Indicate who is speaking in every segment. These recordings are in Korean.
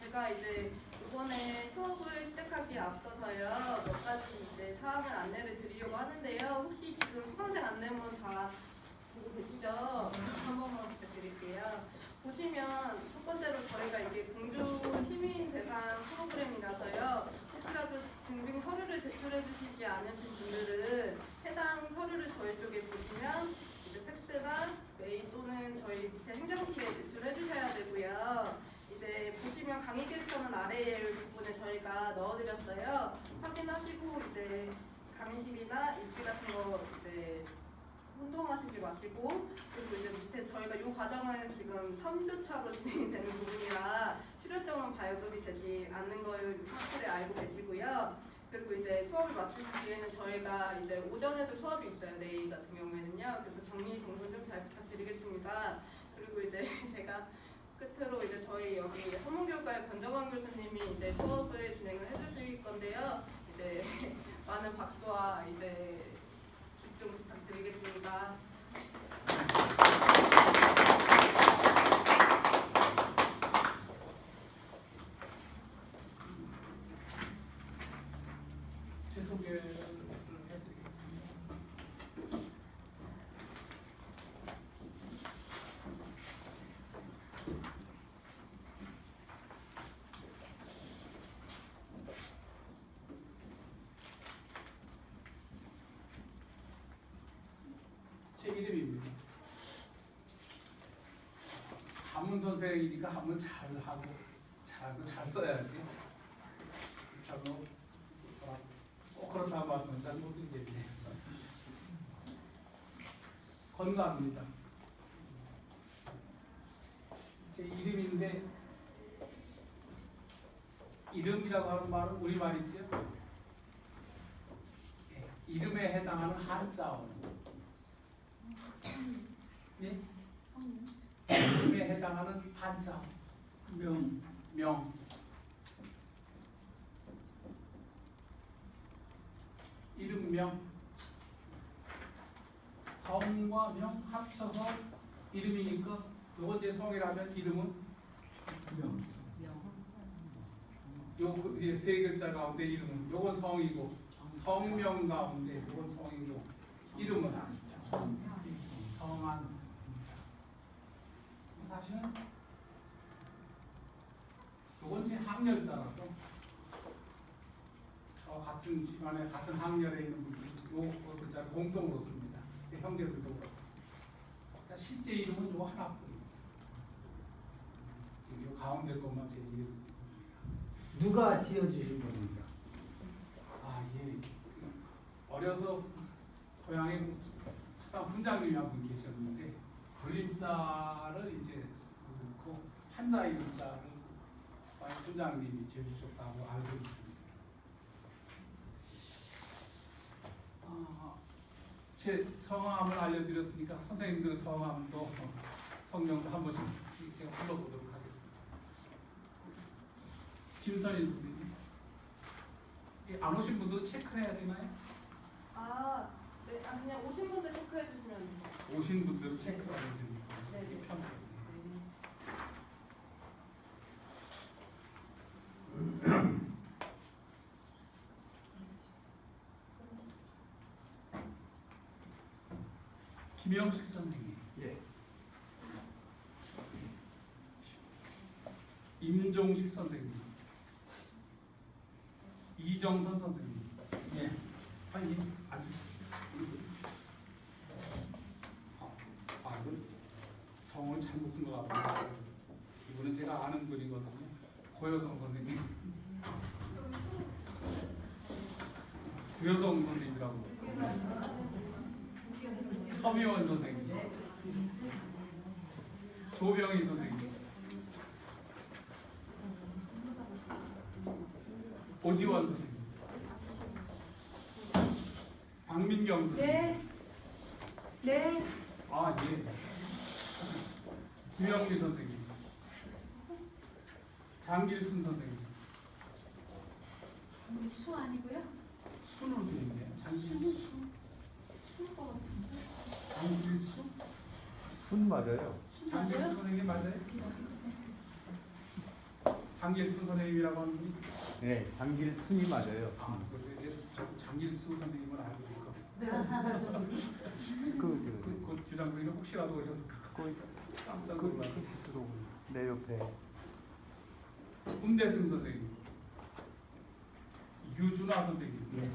Speaker 1: 제가 이제 이번에 수업을 시작하기에 앞서서요 몇 가지 이제 사항을 안내를 드리려고 하는데요. 혹시 지금 수강생 안내문 다 보고 계시죠? 한 번만 부탁드릴게요. 보시면 첫 번째로 저희가 이게 공주 시민 대상 프로그램이라서요. 혹시라도 증빙 서류를 제출해 주시지 않으신 분들은 해당 서류를 저희 쪽에 보시면 이제 팩스나 메일 또는 저희 밑에 행정실에 제출해 주셔야 되고요. 이제 보시면 강의 게시서는 아래에 부분에 저희가 넣어드렸어요. 확인하시고 이제 강의실이나 일지 같은 거 이제 혼동하시지 마시고, 그리고 이제 밑에 저희가 이 과정은 지금 3주차로 진행이 되는 부분이라 실효점은 발급이 되지 않는 걸 확실히 알고 계시고요. 그리고 이제 수업을 마치신 뒤에는 저희가 이제 오전에도 수업이 있어요. 내일 같은 경우에는요. 그래서 정리 정돈 좀 잘 부탁드리겠습니다. 그리고 이제 제가 끝으로 이제 저희 여기 한문교육과의 권정환 교수님이 이제 수업을 진행을 해주실 건데요. 이제 많은 박수와 이제 집중 부탁드리겠습니다.
Speaker 2: 제 소개를 해드리겠습니다. 제 이름입니다. 한문 선생이니까 한문 잘하고 잘 써야지. 그렇다고 꼭 그렇다고 말씀은 잘 못 드리겠네요. 건강합니다. 제 이름인데 이름이라고 하는 말은 우리말이지요. 이름에 해당하는 한자어. 예? 이름에 해당하는 한자어. 명. 이름명. 성과 명 합쳐서 이름이니까 요거 제 성이라면 이름은 명. 요 이제 세 글자 가운데 이름은 요건 성이고, 성명 가운데 요건 성이고, 이름은 성한. 사실은 요건 제 학렬자라서 저 같은 집안에 같은 학렬에 있는 분들이 요 글자를 공통으로 씁니다. 제 형제들도 그렇고. 그러니까 실제 이름은 요 하나뿐입니다. 요 가운데 것만 제 이름.
Speaker 3: 누가 지어주신 겁니까?
Speaker 2: 아, 예. 어려서 고향에 훈장님이 한 분 계셨는데 걸림자를 이제 넣고 한자 이름자를 훈장님이 지어주셨다고 알고 있습니다. 제 성함을 알려드렸으니까 선생님들 성함도 성명도 한 번씩 제가 불러보도록 하겠습니다. 김선희 선생님. 안 오신 분도 체크해야 되나요?
Speaker 1: 네, 그냥 오신 분들 체크해 주시면 돼요.
Speaker 2: 오신 분들은 체크해야 됩니다.
Speaker 1: 네.
Speaker 2: 편하게. 김영식 선생님.
Speaker 3: 예.
Speaker 2: 임종식 선생님. 이정선 선생님.
Speaker 3: 예.
Speaker 2: 아니, 앉으세요. 이건 성을 잘못 쓴 것 같아요. 이분은 제가 아는 분이거든요. 고여성 선생님. 구여성 선생님이라고. 서미원 선생님. 조병희 선생님. 오지원 선생님. 박민경 선생님.
Speaker 4: 네.
Speaker 2: 아, 예. 김영미 선생님. 장길순 선생님.
Speaker 4: 수 아니고요?
Speaker 2: 순으로 되어 있네요. 장길수.
Speaker 4: 수일 것 같은데.
Speaker 2: 장길수?
Speaker 3: 순 맞아요.
Speaker 2: 장길수 선생님 맞아요? 장길수 선생님이라고 하는 분이
Speaker 5: 네, 장길순이 맞아요.
Speaker 2: 그래서 이제 장길수 선생님을 알고 있거든요.
Speaker 5: 그
Speaker 2: 규장 선생님 혹시라도 오셨을까 깜짝
Speaker 5: 그
Speaker 2: 놀라요.
Speaker 5: 스스로 내 옆에
Speaker 2: 운대승 선생님, 유준하 선생님,
Speaker 3: 예.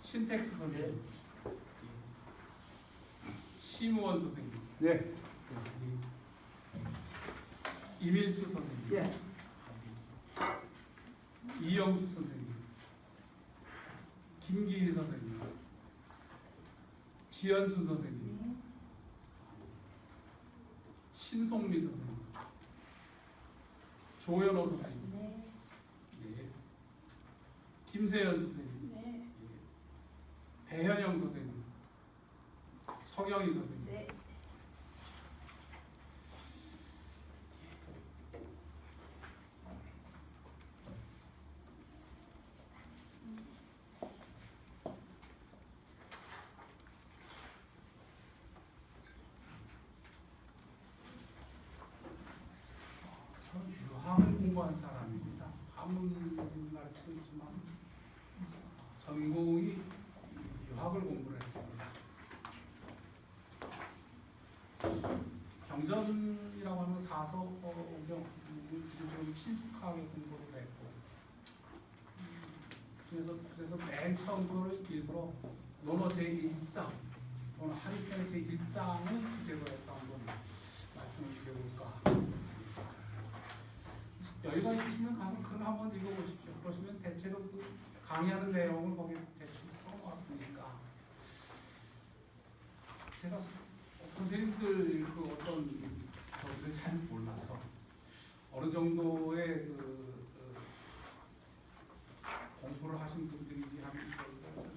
Speaker 2: 신택수 선생님, 심우원 선생님,
Speaker 5: 네.
Speaker 2: 이밀수 선생님,
Speaker 3: 예.
Speaker 2: 이영수 선생님, 김기희 선생님, 지연순 선생님, 신송미 선생님, 조현호 선생님,
Speaker 1: 네.
Speaker 2: 예. 김세연 선생님,
Speaker 1: 네.
Speaker 2: 예. 배현영 선생님, 서경희 선생님,
Speaker 1: 네.
Speaker 2: 저는 유학을 공부한 사람입니다. 한문 가르치고 있지만 전공이 유학을 공부를 했습니다. 경전이라고 하는 사서경 좀 친숙하게 공부를 했고 그래서 맨 처음 그걸 일부러 논어 제1장 또는 한편 제1장을 주제로 해서 한번 말씀을 드려볼까. 여유가 있으시면 가서 글 한번 읽어보십시오. 그러시면 대체로 그 강의하는 내용을 거기에 대충 써놓았으니까 제가 선생님들 그 어떤 저를 잘 몰라서 어느 정도의 공부를 하신 분들인지 하는 걸 몰라서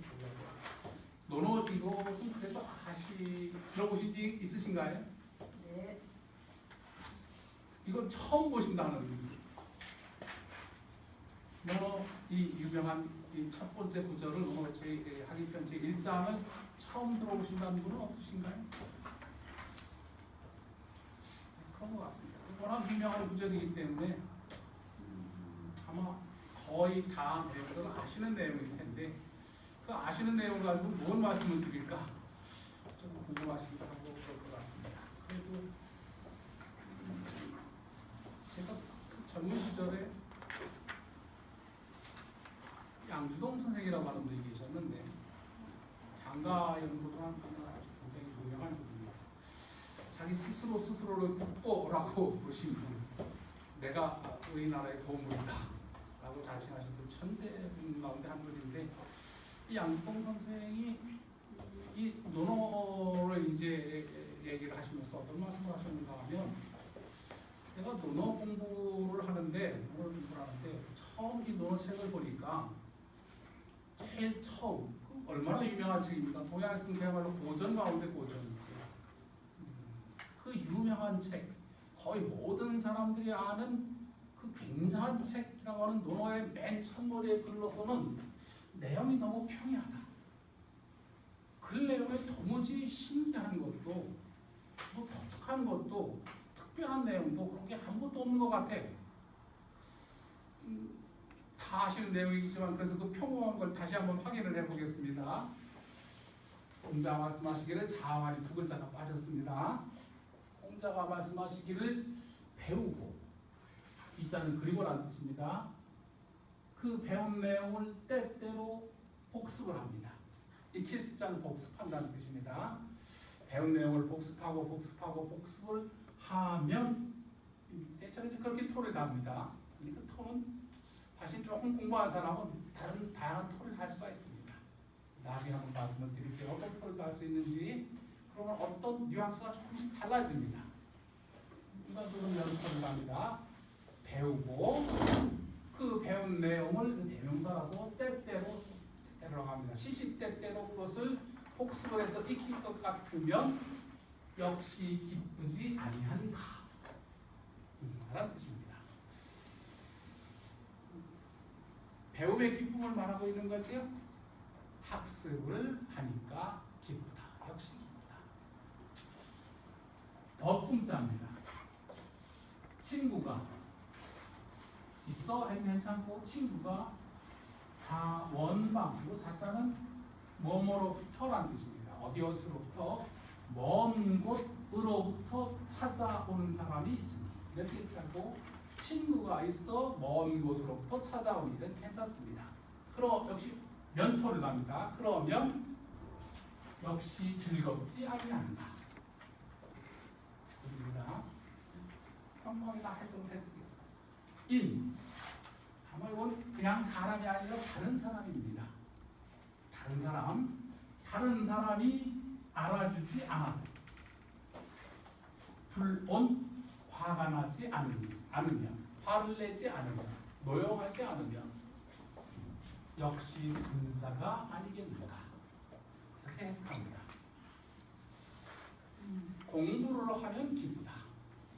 Speaker 2: 논어 이것은 그래도 들어보신 지 있으신가요?
Speaker 1: 네.
Speaker 2: 이건 처음 보신다는 논어 이 유명한 이 첫 번째 구절을 논어 학위편 제1장을 처음 들어보신다는 분은 없으신가요? 그런 것 같습니다. 워낙 유명한 구절이기 때문에 아마 거의 다 내용을 아시는 내용일 텐데 그 아시는 내용 가지고 뭘 말씀을 드릴까 좀 궁금하시기도 하고 그럴 것 같습니다. 그래도 제가 그 젊은 시절에 양주동 선생이라고 하는 분이 계셨는데 장가 연구를 한 분은 아주 굉장히 유명한 분입니다. 자기 스스로를 국보라고 보신 분, 내가 우리나라의 보물이다 라고 자칭하신 분, 천재분 가운데 한 분인데 이 양주동 선생이 이 논어를 이제 얘기를 하시면서 어떤 말씀을 하셨는가 하면 내가 논어 공부를 하는데 처음 이 논어 책을 보니까 제일 처음 얼마나 유명한 책입니까? 동양에서는 그야말로 고전 가운데 고전이지. 그 유명한 책, 거의 모든 사람들이 아는 그 굉장한 책이라고 하는 논어의 맨 첫머리에 글로서는 내용이 너무 평이하다. 글 내용에 도무지 신기한 것도 뭐 독특한 것도 특별한 내용도 그런 게 아무것도 없는 것 같아. 다 아시는 내용이지만 그래서 그 평범한 걸 다시 한번 확인을 해보겠습니다. 공자가 말씀하시기를 자만이 두 글자가 빠졌습니다. 공자가 말씀하시기를 배우고 이자는 그리고라는 뜻입니다. 그 배운 내용을 때때로 복습을 합니다. 익힐 숫자는 복습한다는 뜻입니다. 배운 내용을 복습을 하면 대체로 그렇게 토를 답니다. 그 토는 사실 조금 공부한 사람은 다양한 토를 할 수가 있습니다. 나중에 한번 말씀을 드릴게요. 어떤 토를 할 수 있는지. 그러면 어떤 뉘앙스가 조금씩 달라집니다. 일반적으로 연습을 합니다. 배우고 그 배운 내용을 대명사라서 때때로 합니다. 시시때때로 그것을 복습을 해서 익힐 것 같으면 역시 기쁘지 아니한가 라는 뜻입니다. 배움의 기쁨을 말하고 있는 거죠. 학습을 하니까 기쁘다. 역시 기쁘다. 법궁자입니다. 친구가 있어 해도 괜찮고 친구가 자원방 이 자자는 뭐뭐로부터란 뜻입니다. 어디서로부터 먼 곳으로부터 찾아오는 사람이 있으니 이렇게 괜찮고 친구가 있어 먼 곳으로부터 찾아오니 이렇게 괜찮습니다. 그럼 역시 면토를 합니다. 그러면 역시 즐겁지 아니한가. 했습니다. 한번 다 해석을 해드리겠습니다. 인 아마 이건 그냥 사람이 아니라 다른 사람입니다. 다른 사람이 알아주지 않아도 불온 화가 나지 않으면 화를 내지 않으면 노여하지 않으면 역시 군자가 아니겠는가 이렇게 해석합니다. 공부를 하면 기쁘다.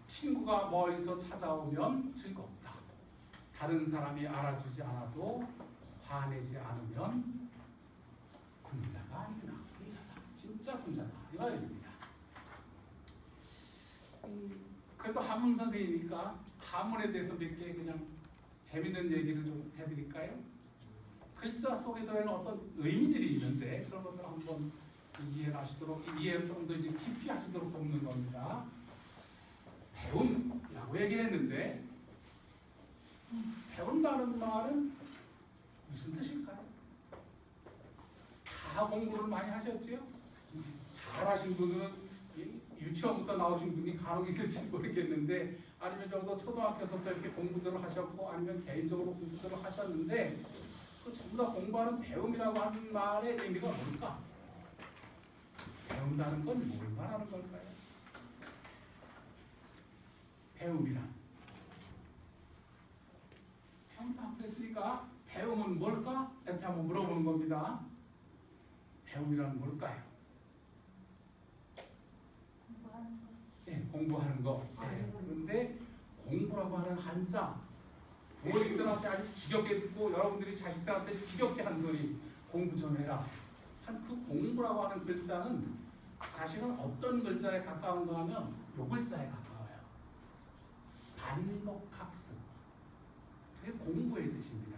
Speaker 2: 친구가 멀리서 찾아오면 즐겁다. 다른 사람이 알아주지 않아도 화내지 않으면 군자가 아니구나. 군자다. 진짜 군자다. 이 말입니다. 그래도 한문 선생이니까 한문에 대해서 몇 개 그냥 재밌는 얘기를 좀 해드릴까요? 글자 속에 들어있는 어떤 의미들이 있는데 그런 것들을 한번 이해를 좀 더 이제 깊이 하시도록 돕는 겁니다. 배움이라고 얘기했는데 배운다는 말은 무슨 뜻일까요? 다 공부를 많이 하셨죠? 잘하신 분은 유치원부터 나오신 분이 간혹 있을지 모르겠는데 아니면 적어도 초등학교에서부터 이렇게 공부들을 하셨고 아니면 개인적으로 공부들을 하셨는데 그 전부 다 공부하는 배움이라고 하는 말의 의미가 뭘까? 배운다는 건 뭘 말하는 걸까요? 배움이란 배운다 그랬으니까 배움은 뭘까? 이렇게 한번 물어보는 겁니다. 배움이란 뭘까요?
Speaker 4: 공부하는 거.
Speaker 2: 네, 공부하는 거. 네, 그런데 공부라고 하는 한자 부모님들한테 아주 지겹게 듣고 여러분들이 자식들한테 지겹게 한 소리 공부 좀 해라. 한 그 공부라고 하는 글자는 사실은 어떤 글자에 가까운가 하면 요 글자에 가까워요. 반복학습. 그게 공부의 뜻입니다.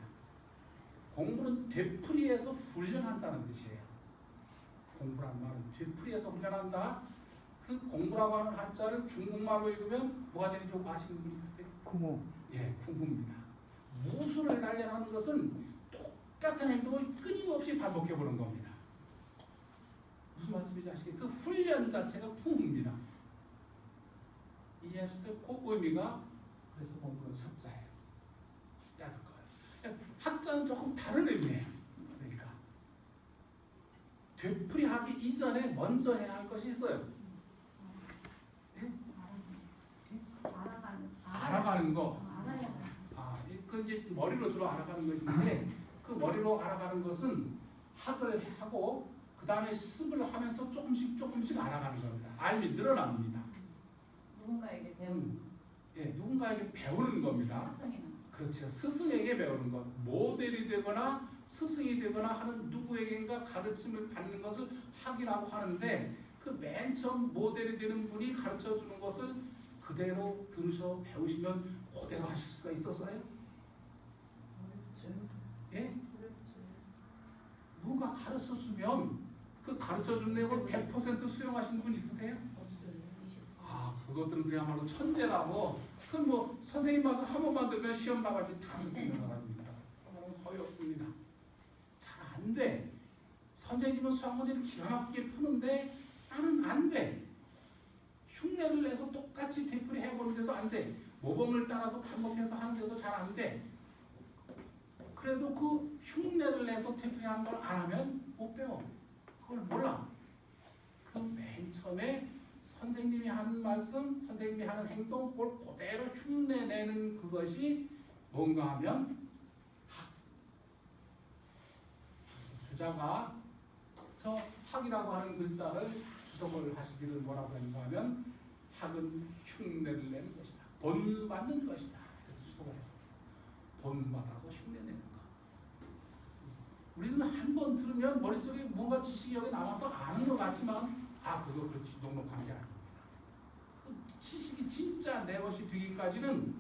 Speaker 2: 공부는 되풀이해서 훈련한다는 뜻이에요. 공부란 말은 되풀이해서 훈련한다. 그 공부라고 하는 한자를 중국말로 읽으면 뭐가 되는지 아시는 분 있으세요?
Speaker 5: 쿠모.
Speaker 2: 예, 궁금합니다. 무술을 단련하는 것은 똑같은 행동을 끊임없이 반복해보는 겁니다. 무슨 말씀인지 아시겠어요? 그 훈련 자체가 구입니다. 이해하셨어요? 그 의미가 그래서 공부는 습자예요. 쉽다는 거예요. 학자는 조금 다른 의미예요. 그러니까 되풀이하기 이전에 먼저 해야 할 것이 있어요. 네? 알아가는 거.
Speaker 4: 알아야 돼.
Speaker 2: 그 이제 머리로 주로 알아가는 것인데 그 머리로 알아가는 것은 학을 하고 그 다음에 습을 하면서 조금씩 알아가는 겁니다. 알미 늘어납니다.
Speaker 4: 누군가에게 배우는
Speaker 2: 예, 누군가에게 배우는 겁니다.
Speaker 4: 스승이는.
Speaker 2: 그렇죠. 스승에게 배우는 것. 모델이 되거나 스승이 되거나 하는 누구에게인가 가르침을 받는 것을 학이라고 하는데 그 맨 처음 모델이 되는 분이 가르쳐 주는 것을 그대로 들으셔 배우시면 그대로 하실 수가 있어서요. 예? 누가 가르쳐 주면 그 가르쳐 준 내용을 100% 수용하신 분 있으세요? 그것들은 그야말로 천재라고. 그 뭐 선생님 와서 한 번만 들으면 시험 나가지 다 쓰는 사람입니다. 거의 없습니다. 잘 안 돼. 선생님은 수학 문제를 기가 막히게 푸는데 나는 안 돼. 흉내를 내서 똑같이 되풀이 해보는데도 안 돼. 모범을 따라서 반복해서 하는데도 잘 안 돼. 그래도 그 흉내를 내서 되풀이하는 걸 안 하면 못 배워. 그걸 몰라. 그 맨 처음에 선생님이 하는 말씀, 선생님이 하는 행동, 그걸 그대로 흉내내는 그것이 뭔가 하면 학. 그래서 주자가 저 학이라고 하는 글자를 주석을 하시기를 뭐라고 했는가 하면 학은 흉내를 내는 것이다. 돈 받는 것이다. 이렇게 주석을 했습니다. 돈 받아서 흉내내는 것. 우리는 한 번 들으면 머릿속에 뭔가 지식이 여기 남아서 아는 것 같지만 그거 그렇지 넉넉한 게 아닙니다. 그 지식이 진짜 내 것이 되기까지는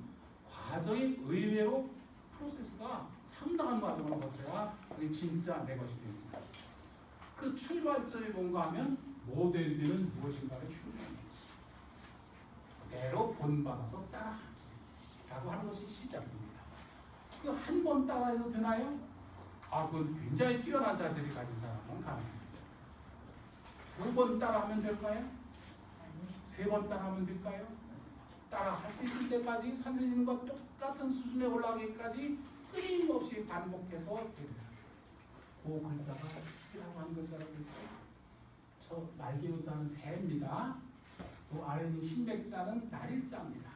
Speaker 2: 과정이 의외로 프로세스가 상당한 과정을 거쳐야 그게 진짜 내 것이 됩니다. 그 출발점이 뭔가 하면 모델 되는 무엇인가를 흉내내기. 그대로 본받아서 따라하기. 하는 것이 시작입니다. 그 한 번 따라해도 되나요? 그건 굉장히 뛰어난 자질을 가진 사람은 가능합니다. 두 번 따라하면 될까요? 세 번 따라하면 될까요? 따라할 수 있을 때까지 선생님과 똑같은 수준에 올라가기까지 끊임없이 반복해서 됩니다. 그 글자가 새라고 하는 글자라고 했죠. 저 날개 글자는 새입니다. 그 아래 있는 흰백자는 날일자입니다.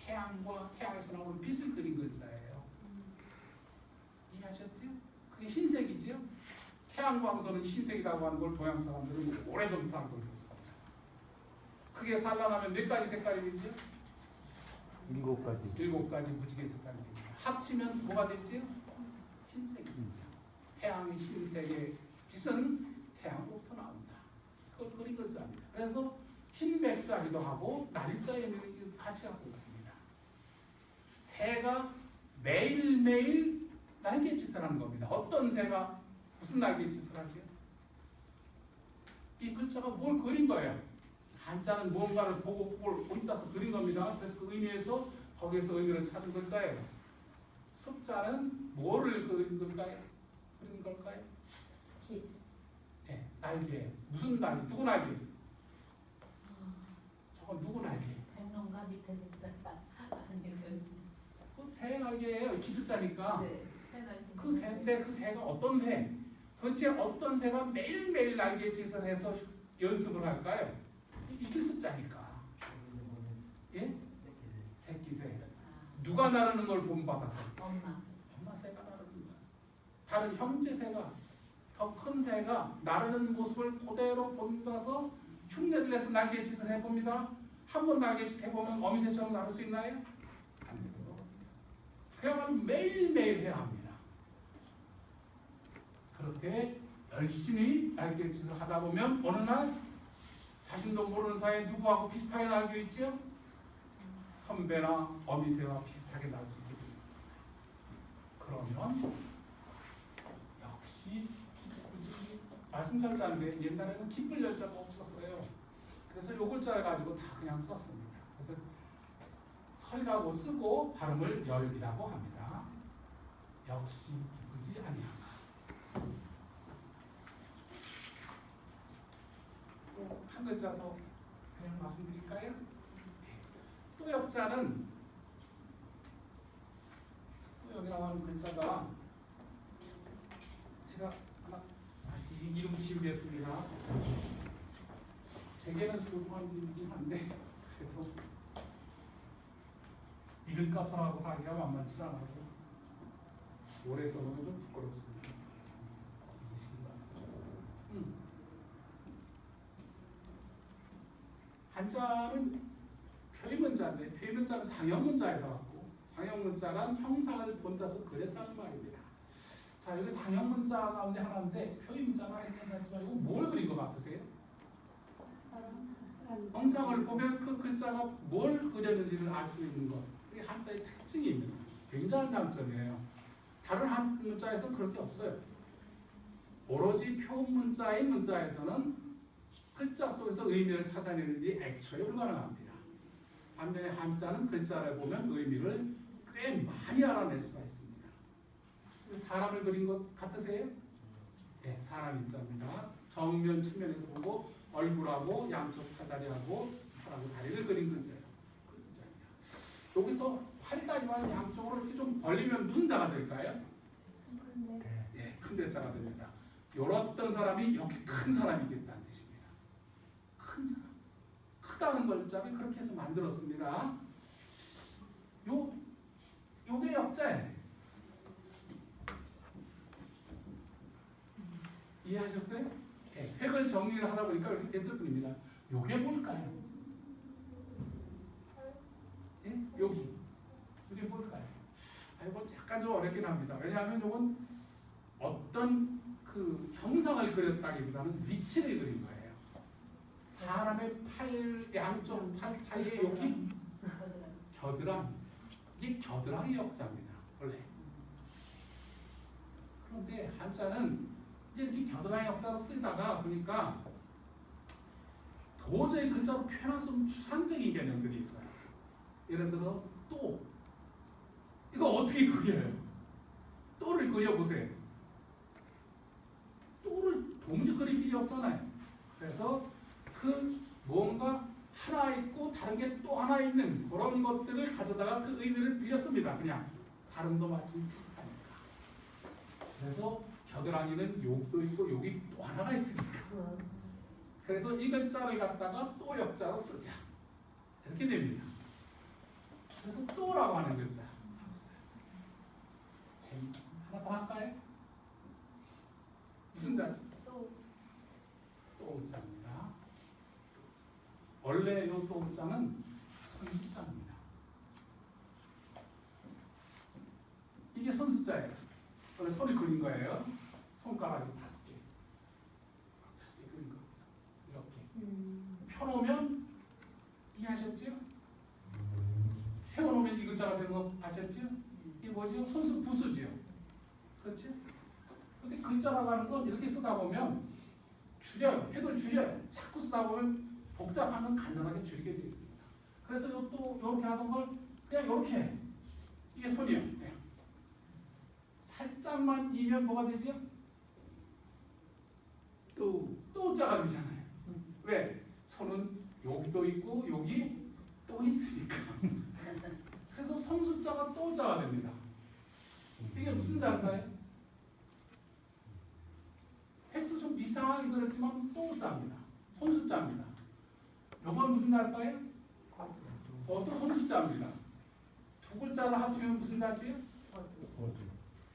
Speaker 2: 태양과 태양에서 나오는 빛을 그린 글자예요. 이해하셨죠? 그게 흰색이죠? 태양광선은 흰색이라고 하는 걸 동양 사람들은 오래전부터 알고 있었습니다. 크게 산란하면 몇 가지 색깔이 되죠?
Speaker 5: 7가지.
Speaker 2: 7가지 무지개 색깔이 됩니다. 합치면 뭐가 됐죠? 흰색이죠. 태양의 흰색의 빛은 태양으로부터 나온다. 그걸 그린 글자입니다. 그래서 흰백자기도 하고 날일자의 의미를 같이 갖고 있습니다. 새가 매일매일 날갯짓을 하는 겁니다. 어떤 새가 무슨 날갯짓을 하죠? 이 글자가 뭘 그린 거예요? 한자는 뭔가를 보고 그걸 본따서 그린 겁니다. 그래서 그 의미에서 거기에서 의미를 찾은 글자예요. 숫자는 뭐를 그린 걸까요? 그린 걸까요?
Speaker 4: 기.
Speaker 2: 네, 날개. 무슨 날개? 누구 날개? 저건 누구 날개?
Speaker 4: 백론가 밑에 글자가 아니
Speaker 2: 그새 날개예요. 기술자니까.
Speaker 4: 네. 새가
Speaker 2: 그 새인데 그 새가 어떤 새? 도대체 어떤 새가 매일매일 날개짓을 해서 연습을 할까요? 이게 숫자니까. 예? 새끼새. 누가 나르는 걸 본받아서? 엄마 새가 나르는 거야. 다른 형제 새가, 더 큰 새가 나르는 모습을 그대로 본받아서 흉내를 내서 날개짓을 해봅니다. 한 번 날개짓 해보면 어미새처럼 나를 수 있나요? 안 돼요. 그야말로 매일매일 해야 합니다. 그렇게 열심히 날개짓을 하다 보면 어느 날 자신도 모르는 사이에 누구하고 비슷하게 날고 있죠? 선배나 어미새와 비슷하게 날 수 있게 되겠습니다. 그러면 역시 말씀설자인데 옛날에는 기쁠 열자가 없었어요. 그래서 요 글자를 가지고 다 그냥 썼습니다. 그래서 설이라고 쓰고 발음을 열이라고 합니다. 역시 기쁘지 아니하가. 한 글자 더 그냥 말씀드릴까요? 또 역자는 여기라고 하는 글자가 제가 하나 이름 지우겠습니다. 제게는 소중한 이름이긴 한데 그래도 이름값을 하고 사기가 만만치 않아서 오래 써놓으면 좀 부끄럽습니다. 한자는 표의문자인데 표의문자는 상형문자에서 왔고 상형문자란 형상을 본다서 그렸다는 말입니다. 자 여기 상형문자 가운데 하나인데 표의문자가 있지만 이거 뭘 그린 것 같으세요? 형상을 보면 그 글자가 뭘 그렸는지를 알 수 있는 것. 그게 한자의 특징입니다. 굉장한 장점이에요. 다른 한 문자에서는 그런 게 없어요. 오로지 표문자인 문자에서는 글자 속에서 의미를 찾아내는 게 애초에 불가능합니다. 반면에 한자는 글자를 보면 의미를 꽤 많이 알아낼 수가 있습니다. 사람을 그린 것 같으세요? 네, 사람 인자입니다. 정면 측면에서 보고 얼굴하고 양쪽 팔다리하고 팔하고 다리를 그린 글자예요. 그 글자입니다. 여기서 팔다리와 양쪽으로 이렇게 좀 벌리면 무슨 자가 될까요? 네, 큰 대자가 됩니다. 요렇던 사람이 이렇게 큰 사람이 됐다는 뜻입니다. 큰 사람. 크다는 글자를 그렇게 해서 만들었습니다. 요게 역자예요. 이해하셨어요? 네, 획을 정리를 하다 보니까 이렇게 됐을 뿐입니다. 요게 뭘까요? 예? 여기. 이게 뭘까요? 이건 약간 좀 어렵긴 합니다. 왜냐하면 이건 어떤 그 형상을 그렸다기보다는 위치를 그린 거예요. 사람의 팔 양쪽 팔 사이에 여기 겨드랑이. 이게 겨드랑이 역자입니다. 원래. 그런데 한자는 이제 이렇게 겨드랑이 역자로 쓰다가 보니까 도저히 글자로 표현할 수 없는 추상적인 개념들이 있어요. 예를 들어 또. 이거 어떻게 그려요? 또를 그려보세요. 또를 도무지 그릴 길이 없잖아요. 그래서 그 뭔가 하나 있고 다른 게 또 하나 있는 그런 것들을 가져다가 그 의미를 빌렸습니다. 그냥 발음도 마침 비슷하니까. 그래서 겨드랑이는 욕도 있고 욕이 또 하나가 있으니까. 그래서 이 글자를 갖다가 또 역자로 쓰자. 이렇게 됩니다. 그래서 또라고 하는 글자. 하나 더 할까요? 무슨 자죠? 또자입니다. 원래 이 또자는 선수자입니다. 이게 선수자예요. 원래 손을 그린 거예요. 손가락이 5개. 5개 그린 겁니다. 이렇게. 펴놓으면 이해하셨죠? 세워놓으면 이 글자가 되는 거 아셨죠? 이게 뭐죠? 손수 부수죠. 그렇죠? 근데 글자라고 하는 건 이렇게 쓰다 보면 줄여요. 획을 줄여요. 자꾸 쓰다 보면 복잡한 건 간단하게 줄이게 되어 있습니다. 그래서 또 이렇게 하던 걸 그냥 이렇게 해. 이게 손이에요. 그냥. 살짝만 이면 뭐가 되죠? 또자가 되잖아요. 왜? 손은 여기도 있고 여기 또 있으니까. 그래서 선수자가 또자가 됩니다. 이게 무슨 자인가요? 획수 좀 이상하게 그렸지만 또자입니다. 손수자입니다. 이건 무슨 자일까요? 또 손수자입니다. 두 글자를 합치면 무슨 자지요?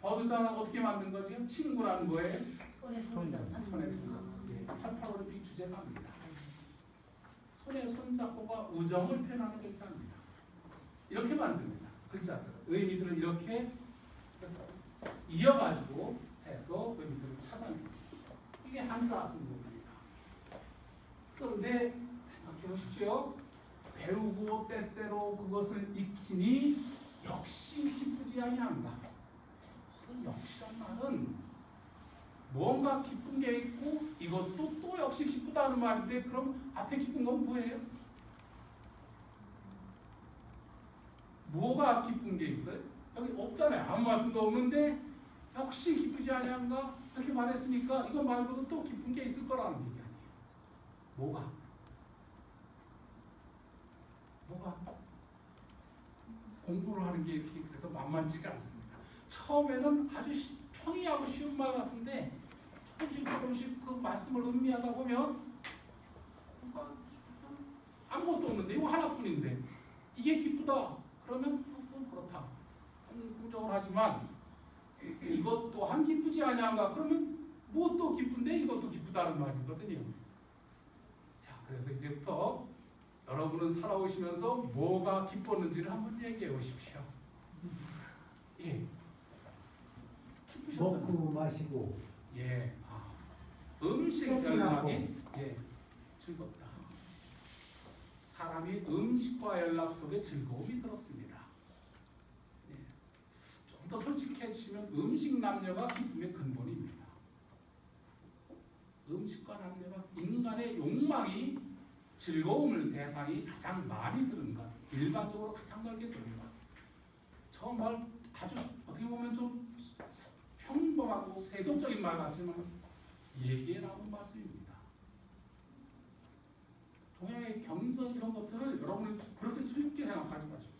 Speaker 2: 버드자는 어떻게 만든 거지요? 친구라는 거예요.
Speaker 4: 손에
Speaker 2: 손에 손. 예, 88올림픽 주제가입니다. 손에 손잡고가 우정을 표현하는 글자입니다. 이렇게 만듭니다. 글자들 의미들을 이렇게 이어가지고 해서 의미들을 찾아냅니다. 이게 한자 승부입니다. 그런데 생각해 보십시오. 배우고 때때로 그것을 익히니 역시 기쁘지 아니한가. 그 역시란 말은 뭔가 기쁜 게 있고 이것도 또 역시 기쁘다는 말인데 그럼 앞에 기쁜 건 뭐예요? 뭐가 기쁜 게 있어요? 여기 없잖아요. 아무 말씀도 없는데 역시 기쁘지 아니한가? 이렇게 말했으니까 이거 말고도 또 기쁜 게 있을 거라는 얘기 아니에요. 뭐가? 공부를 하는 게 이렇게 그래서 만만치가 않습니다. 처음에는 아주 평이하고 쉬운 말 같은데 조금씩 그 말씀을 음미하다 보면 아무것도 없는데 이거 하나뿐인데 이게 기쁘다 그러면 그렇다 긍정을 하지만 이것 또한 기쁘지 아니한가 그러면 무엇도 기쁜데 이것도 기쁘다는 말이거든요. 자, 그래서 이제부터 여러분은 살아오시면서 뭐가 기뻤는지를 한번 얘기해 보십시오. 예. 기쁘셨다는
Speaker 3: 먹고 마시고
Speaker 2: 예. 음식 연락이 예. 즐겁다. 사람이 음식과 연락 속에 즐거움이 들었습니다. 예. 좀 더 솔직해지시면 음식 남녀가 기쁨의 근본입니다. 음식과 남녀가 인간의 욕망이 즐거움을 대상이 가장 많이 드는 것, 일반적으로 가장 넓게 드는 것. 저 말 아주 어떻게 보면 좀 평범하고 세속적인 말 같지만 얘기에 나오는 말씀입니다. 동양의 경선 이런 것들을 여러분이 그렇게 수입게 생각하지 마십시오.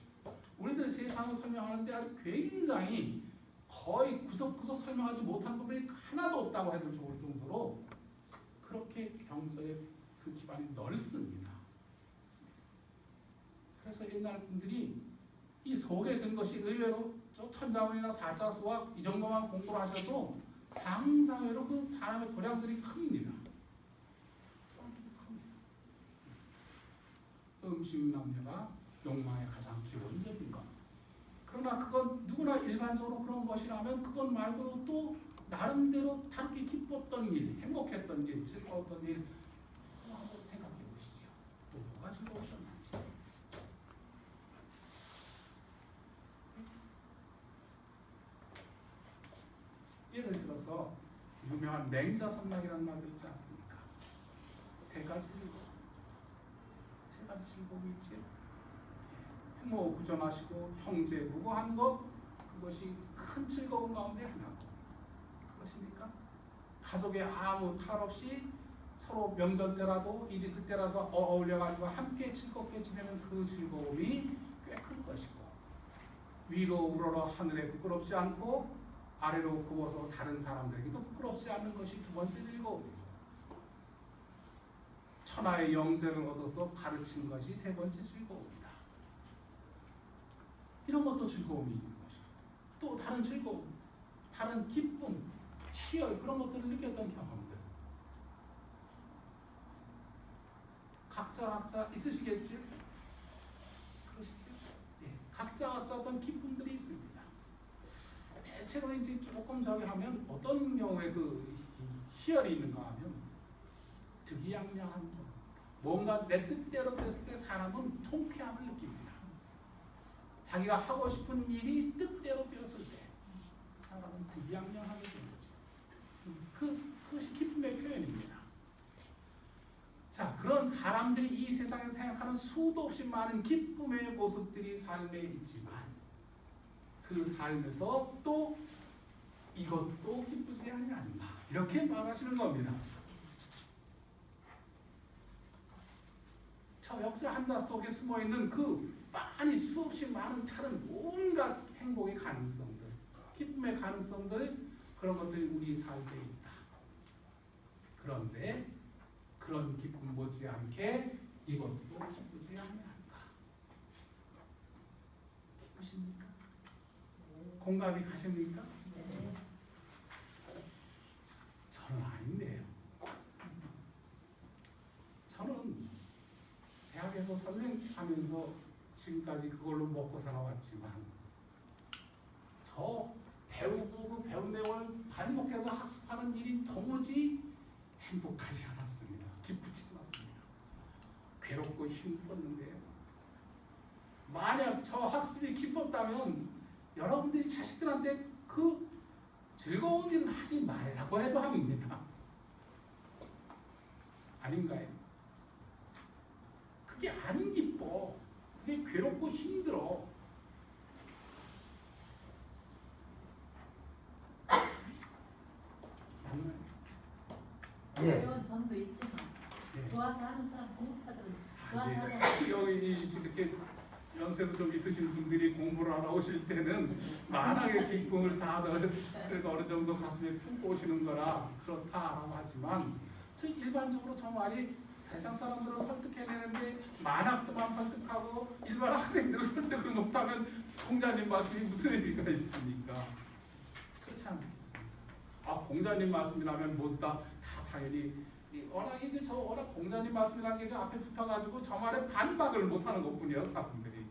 Speaker 2: 우리들 세상을 설명하는데 아주 굉장히 거의 구석구석 설명하지 못한 부분이 하나도 없다고 해도 좋을 정도로 그렇게 경서의 그 기반이 넓습니다. 그래서 옛날 분들이 이 속에 든 것이 의외로 저 천자문이나 사자수학 이 정도만 공부를 하셔도 상상외로 그 사람의 도량들이 큽니다. 음식 남녀가 욕망의 가장 기본적인 것. 그러나 그건 누구나 일반적으로 그런 것이라면 그것 말고도 또 나름대로 다르게 기뻤던 일, 행복했던 일, 즐거웠던 일 한번 생각해 보십시오. 즐거우셨는지. 예를 들어서 유명한 맹자선망이라는 말도 있지 않습니까? 세 가지 즐거움. 세 가지 즐거움이 있지. 부모 구전하시고 형제 무고한 것, 그것이 큰 즐거움 가운데 하나고, 그것입니까? 가족에 아무 탈 없이 서로 명절 때라도 일 있을 때라도 어울려가지고 함께 즐겁게 지내는 그 즐거움이 꽤 큰 것이고, 위로 우러러 하늘에 부끄럽지 않고 아래로 굽어서 다른 사람들에게도 부끄럽지 않는 것이 두 번째 즐거움이고, 천하의 영재를 얻어서 가르친 것이 세 번째 즐거움이다. 이런 것도 즐거움이 있는 것이고, 또 다른 즐거움, 다른 기쁨, 희열, 그런 것들을 느꼈던 경험들 각자 있으시겠지? 그러시죠? 예, 각자 어떤 기쁨들이 있습니다. 대체로 이제 조금 저기 하면 어떤 경우에 그 희열이 있는가 하면 득이양양한 거, 뭔가 내 뜻대로 됐을 때 사람은 통쾌함을 느낍니다. 자기가 하고 싶은 일이 뜻대로 되었을 때 사람은 득이양양하게 되는 거죠. 그것이 기쁨의 표현입니다. 자, 그런 사람들이 이 세상에서 생각하는 수도 없이 많은 기쁨의 모습들이 삶에 있지만, 그 삶에서 또 이것도 기쁘지 아니하는가, 이렇게 말하시는 겁니다. 저 역사 한자 속에 숨어있는 그 많이 수없이 많은 다른 온갖 행복의 가능성들, 기쁨의 가능성들, 그런 것들이 우리 삶에 있다. 그런데 그런 기쁨 못지않게 이것도 기쁘지 아니한가. 기쁘십니까? 공감이 가십니까? 저는 아닌데요. 저는 대학에서 선생하면서 지금까지 그걸로 먹고 살아왔지만, 저 배우고 그 배운 내용을 반복해서 학습하는 일이 도무지 행복하지 않았습니다. 기쁘지 않았습니다. 괴롭고 힘들었는데요. 만약 저 학습이 기뻤다면 여러분들이 자식들한테 그 즐거운 일은 하지 말라고 해도 합니다. 아닌가요? 그게 안 기뻐. 그게 괴롭고 힘들어.
Speaker 3: 예.
Speaker 4: 어려운 점도 있지만
Speaker 2: 예.
Speaker 4: 좋아서 하는 사람 공부하더라도 좋아서
Speaker 2: 예.
Speaker 4: 하잖아요.
Speaker 2: 여기 이렇게 연세도 좀 있으신 분들이 공부를 하러 오실 때는 만학의 기쁨을 다 그래도 어느 정도 가슴에 품고 오시는 거라 그렇다라고 하지만, 저 일반적으로 저 말이 세상 사람들을 설득해내는데 만학도만 설득하고 일반 학생들을 설득을 못하면 공자님 말씀이 무슨 의미가 있습니까? 그렇지 않겠습니까? 아, 공자님 말씀이라면 뭐다 당연히 워낙 이제 저 워낙 공자님 말씀이라는 게 그 앞에 붙어가지고 저 말에 반박을 못하는 것뿐이에요, 사람들이.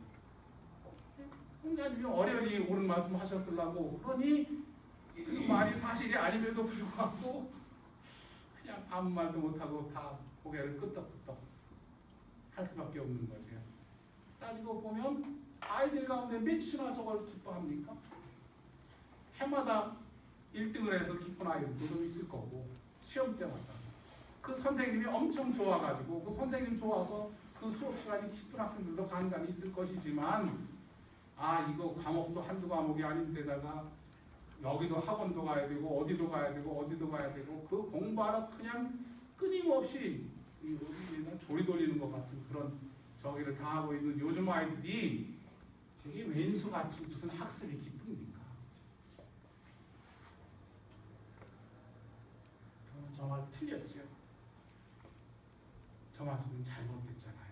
Speaker 2: 공자님이 어련히 옳은 말씀 하셨으려고 그러니 그 말이 사실이 아님에도 불구하고 그냥 아무 말도 못하고 다 고개를 끄덕끄덕 할 수밖에 없는 거죠. 따지고 보면 아이들 가운데 몇이나 저걸 기뻐합니까? 해마다 1등을 해서 기쁜 아이들도 좀 있을 거고, 시험 때마다 그 선생님이 엄청 좋아가지고 그 선생님 좋아서 그 수업 시간이 기쁜 학생들도 간간히 있을 것이지만, 아, 이거 과목도 한두 과목이 아닌데다가 여기도 학원도 가야 되고 어디도 가야 되고 어디도 가야 되고 그 공부하러 그냥 끊임없이 조리 돌리는 것 같은 그런 저기를 다 하고 있는 요즘 아이들이 되게 왼수같이 무슨 학습이 기쁩니까? 저는 정말 틀렸죠. 저 말씀은 잘못됐잖아요.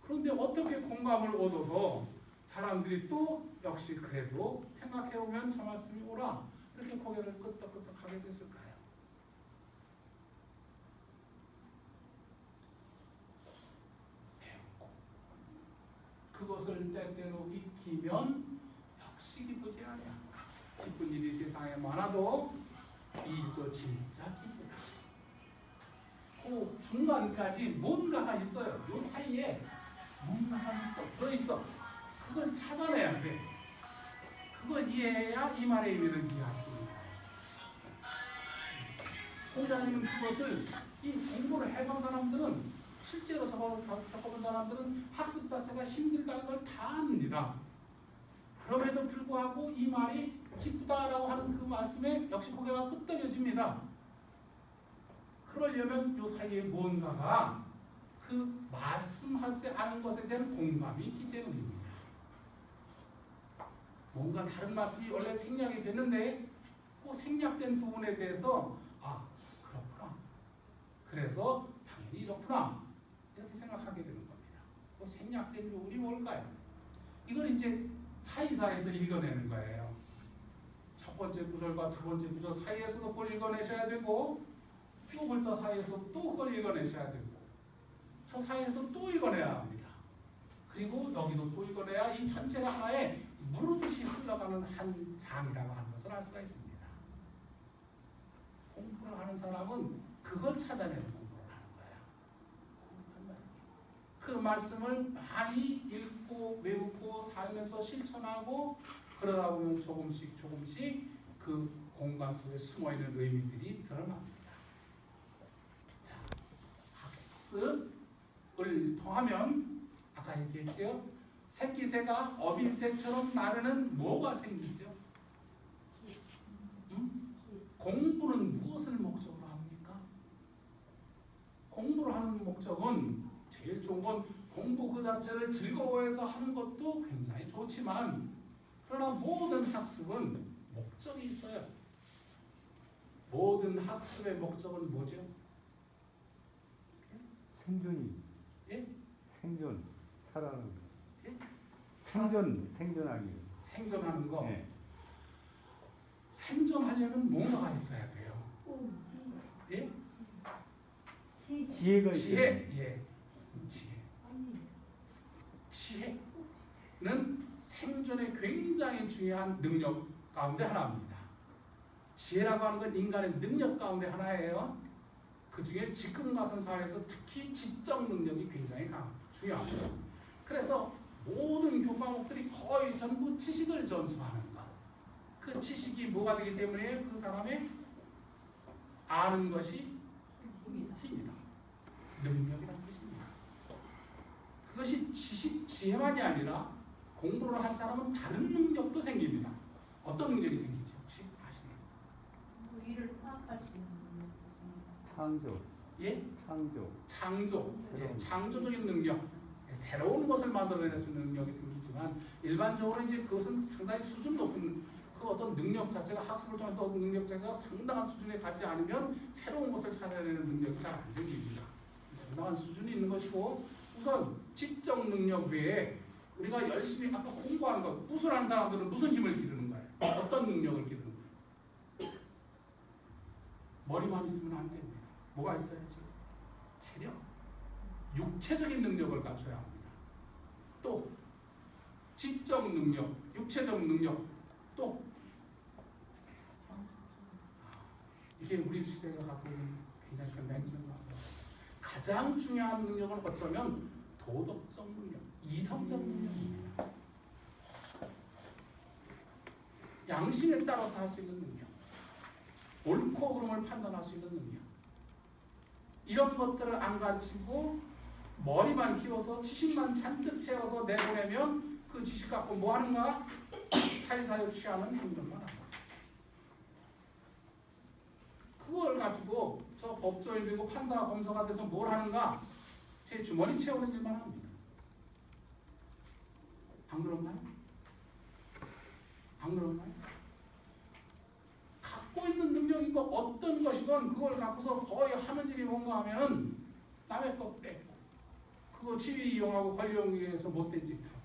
Speaker 2: 그런데 어떻게 공감을 얻어서 사람들이 또 역시 그래도 생각해보면 저 말씀이 옳아, 이렇게 고개를 끄덕끄덕 하게 됐을까요? 배우고 그것을 때때로 익히면 역시 기쁘지 않냐. 기쁜 일이 세상에 많아도 이 일도 진짜 기쁘다. 그 중간까지 뭔가가 있어요. 요 사이에 뭔가가 있어, 들어있어. 그걸 찾아내야 돼. 그걸 이해해야 이 말의 의미를 이해할 수 있는 거예요. 공자님은 그것을 이 공부를 해본 사람들은 실제로 겪어본 사람들은 학습 자체가 힘들다는 걸 다 압니다. 그럼에도 불구하고 이 말이 기쁘다라고 하는 그 말씀에 역시 고개가 끄덕여집니다. 그러려면 요 사이에 뭔가가 그 말씀하지 않은 것에 대한 공감이 있기 때문입니다. 뭔가 다른 말씀이 원래 생략이 됐는데 그 생략된 부분에 대해서 아 그렇구나. 그래서 당연히 이렇구나. 이렇게 생각하게 되는 겁니다. 그 생략된 부분이 뭘까요? 이걸 이제 사이사이에서 읽어내는 거예요. 첫 번째 구절과 두 번째 구절 사이에서도 그걸 읽어내셔야 되고 또 글자 사이에서 또 그걸 읽어내셔야 되고 저 사이에서 또 읽어내야 합니다. 그리고 여기도 또 읽어내야 이 전체가 하나의 무르듯이 흘러가는 한 장이라고 하는 것을 알 수가 있습니다. 공부를 하는 사람은 그걸 찾아내는 공부를 하는 거예요. 그 말씀을 많이 읽고 외우고 삶에서 실천하고 그러다 보면 조금씩 그 공간 속에 숨어있는 의미들이 드러납니다. 자, 학습을 통하면 아까 얘기했죠. 새끼새가 어빈새처럼 나르는 뭐가 생기죠? 공부는 무엇을 목적으로 합니까? 공부를 하는 목적은 제일 좋은 건 공부 그 자체를 즐거워해서 하는 것도 굉장히 좋지만 그러나 모든 학습은 목적이 있어요. 모든 학습의 목적은 뭐죠?
Speaker 5: 생존이.
Speaker 2: 예?
Speaker 5: 생존. 살아가는 거.
Speaker 2: 예?
Speaker 5: 생존하기.
Speaker 2: 생존하는 거.
Speaker 5: 네.
Speaker 2: 생존하려면 뭔가가 있어야 돼요. 예?
Speaker 5: 지혜가 있어요.
Speaker 2: 지혜. 예. 지혜는 생존에 굉장히 중요한 능력 가운데 하나입니다. 지혜라고 하는 건 인간의 능력 가운데 하나예요. 그 중에 지금 같은 사회에서 특히 지적 능력이 굉장히 중요합니다. 그래서 모든 교과목들이 거의 전부 지식을 전수하는 것. 그 지식이 뭐가 되기 때문에 그 사람의 아는 것이 힘이다. 능력이라는 뜻입니다. 그것이 지식, 지혜만이 아니라 공부를 한 사람은 다른 능력도 생깁니다. 어떤 능력이 생기죠? 혹시 아시나요?
Speaker 4: 일을 파악할 수 있는
Speaker 5: 창조.
Speaker 2: 예?
Speaker 5: 창조.
Speaker 2: 예, 창조적인 능력. 새로운 것을 만들어낼 수 있는 능력이 생기지만 일반적으로 이제 그것은 상당히 수준 높은 그 어떤 능력 자체가 학습을 통해서 얻은 능력 자체가 상당한 수준에 가지 않으면 새로운 것을 찾아내는 능력이 잘 안 생깁니다. 상당한 수준이 있는 것이고 우선 지적 능력 외에 우리가 열심히 아까 공부하는 것 무술 하는 사람들은 무슨 힘을 기르는 거예요? 어떤 능력을 기르는 거예요? 머리만 있으면 안 됩니다. 뭐가 있어야지? 체력, 육체적인 능력을 갖춰야 합니다. 또 지적 능력, 육체적 능력, 또 이게 우리 시대가 갖고 있는 굉장히 큰 맹점과 가장 중요한 능력은 어쩌면 도덕적 능력, 이성적 능력입니다. 양심에 따라서 할 수 있는 능력, 옳고 그름을 판단할 수 있는 능력. 이런 것들을 안 가르치고 머리만 키워서 지식만 잔뜩 채워서 내보내면 그 지식 갖고 뭐 하는가? 사유사유 취하는 행동만 하고 그걸 가지고 저 법조인 되고 판사 검사가 돼서 뭘 하는가? 제 주머니 채우는 일만 합니다. 안 그런가요? 안 그런가요? 갖고 있는 능력이고 어떤 것이건 그걸 갖고서 거의 하는 일이 뭔가 하면은 남의 것 빼고 그거 지위 이용하고 권력 위해서 못된 짓 하고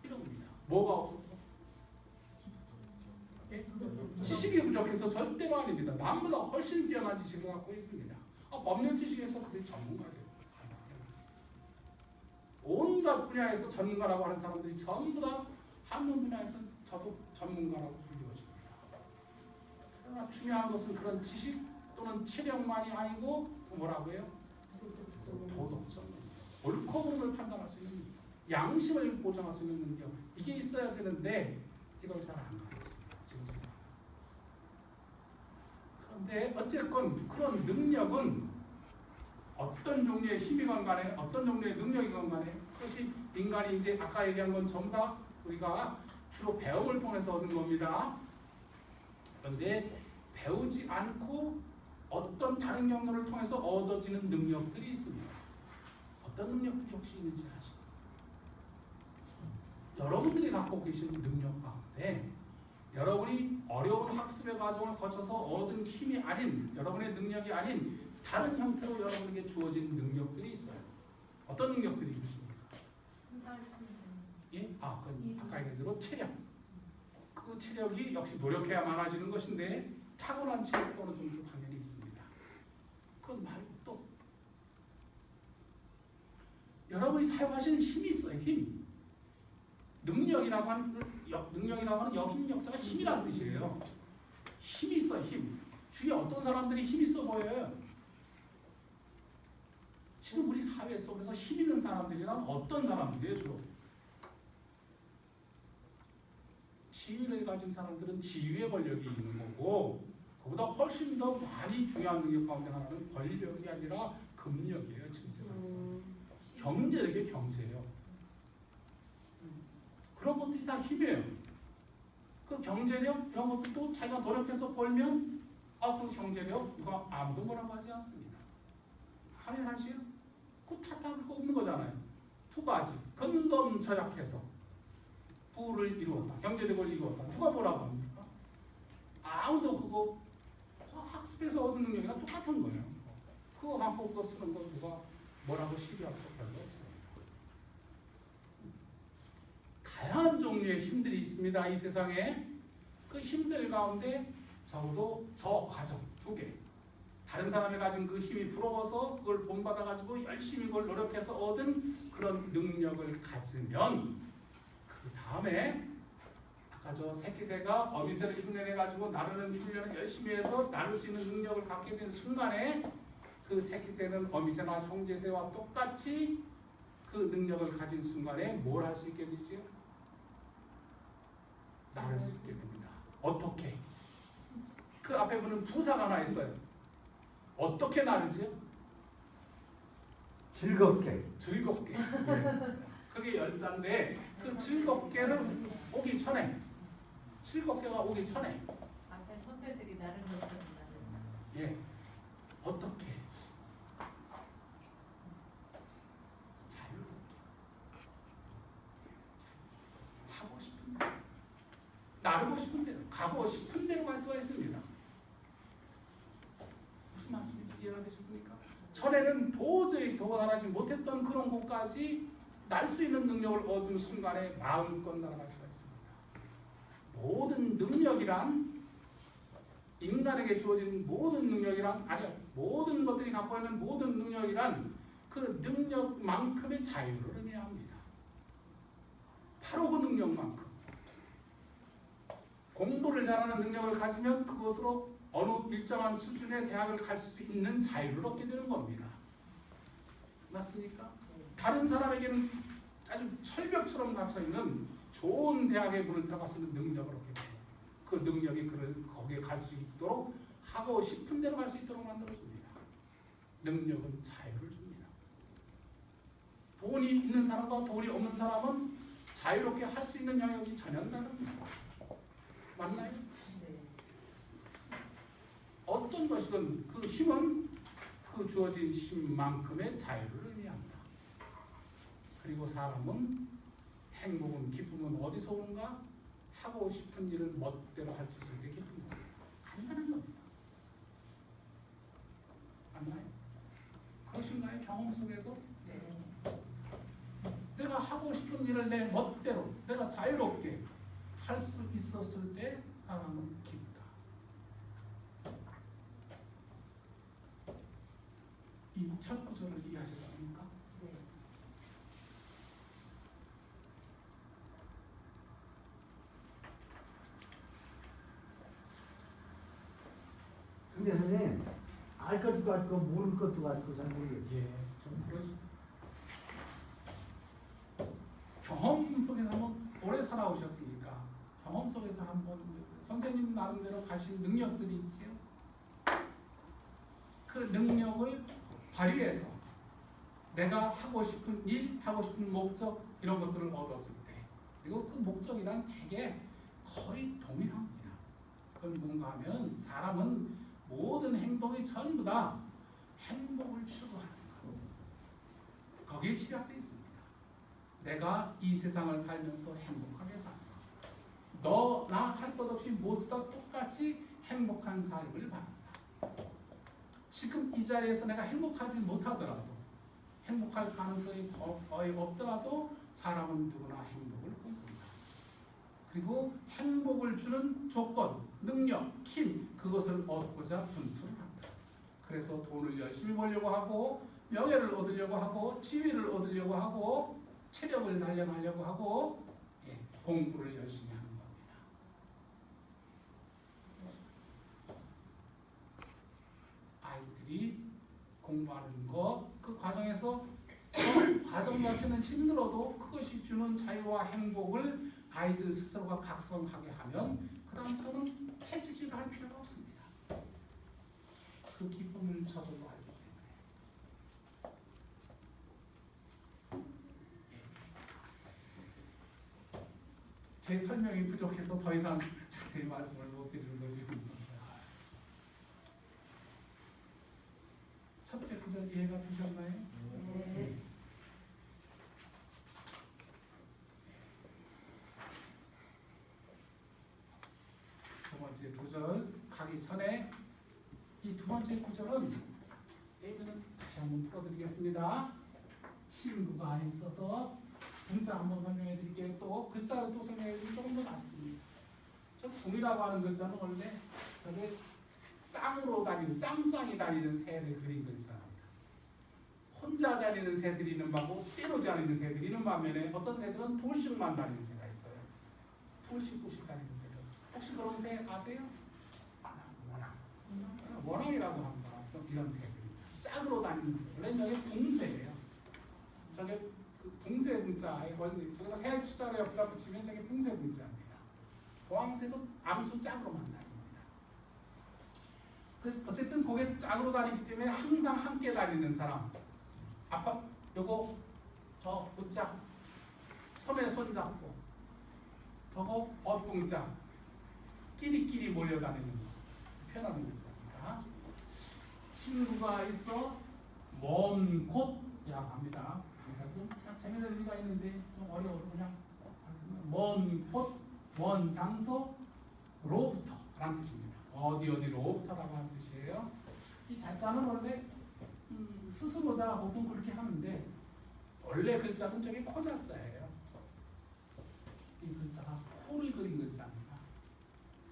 Speaker 2: 이런 겁니다. 뭐가 없어서? 예? 지식이 부족해서 절대로 아닙니다. 남보다 훨씬 뛰어난 지식을 갖고 있습니다. 법률 지식에서 그게 전문가죠. 온갖 분야에서 전문가라고 하는 사람들이 전부 다 학문 분야에서 저도 전문가라고 불리워집니다. 그러나 중요한 것은 그런 지식 또는 체력만이 아니고 뭐라고 해요? 도덕적 옳고 그름을 판단할 수 있는 능력, 양심을 보장할 수 있는 능력, 이게 있어야 되는데 이걸 잘 안 가르칩니다. 지금 세상. 그런데 어쨌건 그런 능력은 어떤 종류의 힘이건 간에 어떤 종류의 능력이건 간에 그것이 인간이 이제 아까 얘기한 건 전부 다 우리가 주로 배움을 통해서 얻은 겁니다. 그런데 배우지 않고 어떤 다른 경로를 통해서 얻어지는 능력들이 있습니다. 어떤 능력들이 혹시 있는지 아시죠? 여러분들이 갖고 계신 능력 가운데 여러분이 어려운 학습의 과정을 거쳐서 얻은 힘이 아닌 여러분의 능력이 아닌 다른 형태로 여러분에게 주어진 능력들이 있어요. 어떤 능력들이 있습니까? 예? 그건 아까 얘기한 대로 체력. 그 체력이 역시 노력해야 많아지는 것인데 타고난 체력도 어느 정도 당연히 있습니다. 그건 말고 또 여러분이 사용하시는 힘이 있어요. 힘. 능력이라고 하는 역임역자가 힘이라는 뜻이에요. 힘이 있어. 힘. 주위에 어떤 사람들이 힘 있어 보여요. 지금 우리 사회 속에서 힘 있는 사람들이란 어떤 사람들이에요? 주로 지위를 가진 사람들은 지위의 권력이 있는 거고 그보다 훨씬 더 많이 중요한 능력 가운데 하나는 권력이 아니라 금력이에요. 지금 세상에서. 경제력이 경제예요. 그런 것들이 다 힘이에요. 그 경제력 이런 것도 자기가 노력해서 벌면 그 경제력 이거 아무도 뭐라고 하지 않습니다. 당연하지요. 그 탓할 거 없는 거잖아요. 두 가지 근검 저약해서 부를 이루었다. 경제력을 이루었다. 누가 뭐라고 합니까? 아무도 그거 학습에서 얻은 능력이랑 똑같은 거예요. 그거 갖고 그거 쓰는 거 누가 뭐라고 시비할 거 별로 없어요. 다양한 종류의 힘들이 있습니다. 이 세상에. 그 힘들 가운데 적어도 저 과정 두 개. 다른 사람이 가진 그 힘이 부러워서 그걸 본받아가지고 열심히 그걸 노력해서 얻은 그런 능력을 가지면 그 다음에 아까 저 새끼새가 어미새를 흉내내가지고 나르는 훈련을 열심히 해서 나를 수 있는 능력을 갖게 되는 순간에 그 새끼새는 어미새나 형제새와 똑같이 그 능력을 가진 순간에 뭘 할 수 있게 되지요? 나를 수 있게 됩니다. 어떻게? 그 앞에 보는 부사가 하나 있어요. 어떻게 나르지요?
Speaker 3: 즐겁게.
Speaker 2: 즐겁게. 예. 그게 열자인데 그 즐겁게는 오기 전에 즐겁게가 오기 전에
Speaker 4: 앞에 선배들이 나를 넣었습니다.
Speaker 2: 예 어떻게 자유롭게 하고 싶은 대로 나르고 싶은 대로 가고 싶은 대로 갈 수가 있습니다. 무슨 말씀인지 이해가 되셨습니까? 전에는 도저히 도달하지 못했던 그런 곳까지 날 수 있는 능력을 얻은 순간에 마음껏 날아갈 수가 있습니다. 모든 능력이란 인간에게 주어진 모든 능력이란 아니요 모든 것들이 갖고 있는 모든 능력이란 그 능력만큼의 자유를 의미해야 합니다. 바로 그 능력만큼 공부를 잘하는 능력을 가지면 그것으로 어느 일정한 수준의 대학을 갈 수 있는 자유를 얻게 되는 겁니다. 맞습니까? 다른 사람에게는 아주 철벽처럼 갇혀있는 좋은 대학에 문을 들어갈 수 있는 능력을 얻게 돼요. 그 능력이 그를 거기에 갈 수 있도록 하고 싶은 대로 갈 수 있도록 만들어줍니다. 능력은 자유를 줍니다. 돈이 있는 사람과 돈이 없는 사람은 자유롭게 할 수 있는 영역이 전혀 다릅니다. 맞나요?
Speaker 4: 네.
Speaker 2: 어떤 것이든 그 힘은 그 주어진 힘만큼의 자유를 의미합니다. 그리고 사람은 행복은 기쁨은 어디서 오는가? 하고 싶은 일을 멋대로 할 수 있을 때 기쁩니다. 간단한 겁니다. 맞나요? 그것인가요? 경험 속에서
Speaker 4: 네.
Speaker 2: 내가 하고 싶은 일을 내 멋대로 내가 자유롭게 할 수 있었을 때 사람은 기쁘다. 이 첫 구절을 이해하셨습니까?
Speaker 4: 네.
Speaker 3: 근데 선생님 알 것도 같고 모를 것도 같고 잘 모르겠어요.
Speaker 2: 예, 좀 그러시죠. 경험 속에서 한번 오래 살아오셨으니까 경험 속에서 한번 선생님 나름대로 가신 능력들이 있지요. 그 능력을 발휘해서 내가 하고 싶은 일, 하고 싶은 목적 이런 것들을 얻었을 때 그리고 그 목적이란 되게 거의 동일합니다. 그건 뭔가 하면 사람은 모든 행동이 전부 다 행복을 추구하는 것. 거기에 집약되어 있습니다. 내가 이 세상을 살면서 행복하게 사는 것. 너, 나 할 것 없이 모두 다 똑같이 행복한 삶을 바란다. 지금 이 자리에서 내가 행복하지 못하더라도 행복할 가능성이 거의 없더라도 사람은 누구나 행복을 꿈꾼다. 그리고 행복을 주는 조건, 능력, 힘 그것을 얻고자 분투를 한다. 그래서 돈을 열심히 벌려고 하고 명예를 얻으려고 하고 지위를 얻으려고 하고 체력을 단련하려고 하고 공부를 열심히 하는 겁니다. 아이들이 공부하는 것 그 과정에서 그 과정 자체는 힘들어도 그것이 주는 자유와 행복을 아이들 스스로가 각성하게 하면 그 다음부터는 채찍질을 할 필요가 없습니다. 그 기쁨을 저절로 알기 때문에. 제 설명이 부족해서 더 이상 자세히 말씀을 못 드리는 걸 미루면서 첫째 구절 이해가 되셨나요?
Speaker 4: 네.
Speaker 2: 두 번째 구절 가기 전에 이 두 번째 구절은 예비는 다시 한번 풀어드리겠습니다. 친구가 있어서 문자 한번 설명해 드릴게요. 또 글자로 또 설명해 드리면 조금 더 낫습니다. 저 공이라고 하는 글자는 원래 저게 쌍으로 다니는 쌍쌍이 다니는 새를 그린 글자입니다. 혼자 다니는 새들이 있는 반고 때로 다니는 새들이 있는 반면에 어떤 새들은 둘씩만 다니는 새가 있어요. 둘씩 다니는 새들. 혹시 그런 새 아세요? 원앙이라고 합니다. 이런 새들. 짝으로 다니는 새. 원래 저게 붕새예요. 저게 그 붕새 문자에 저기다 새 숫자를 옆에다 붙이면 저게 붕새 문자입니다. 보왕새도 암수 짝으로만 다닙니다. 그래서 어쨌든 그게 짝으로 다니기 때문에 항상 함께 다니는 사람. 아까 요거 저 붙자 손에 손 잡고 저거 어봉자 끼리끼리 몰려다니는 거 표현하는 글자입니다. 친구가 있어 먼 곳이라고 합니다. 좀 재미있는 의미가 있는데 좀 어려워서 그냥 먼 곳, 먼 장소로부터 라는 뜻입니다. 어디로부터라고 하는 뜻이에요. 이 자자는 원래 스스로자 보통 그렇게 하는데 원래 글자는 저게 코자자예요. 이 글자가 코를 그린 글자입니다.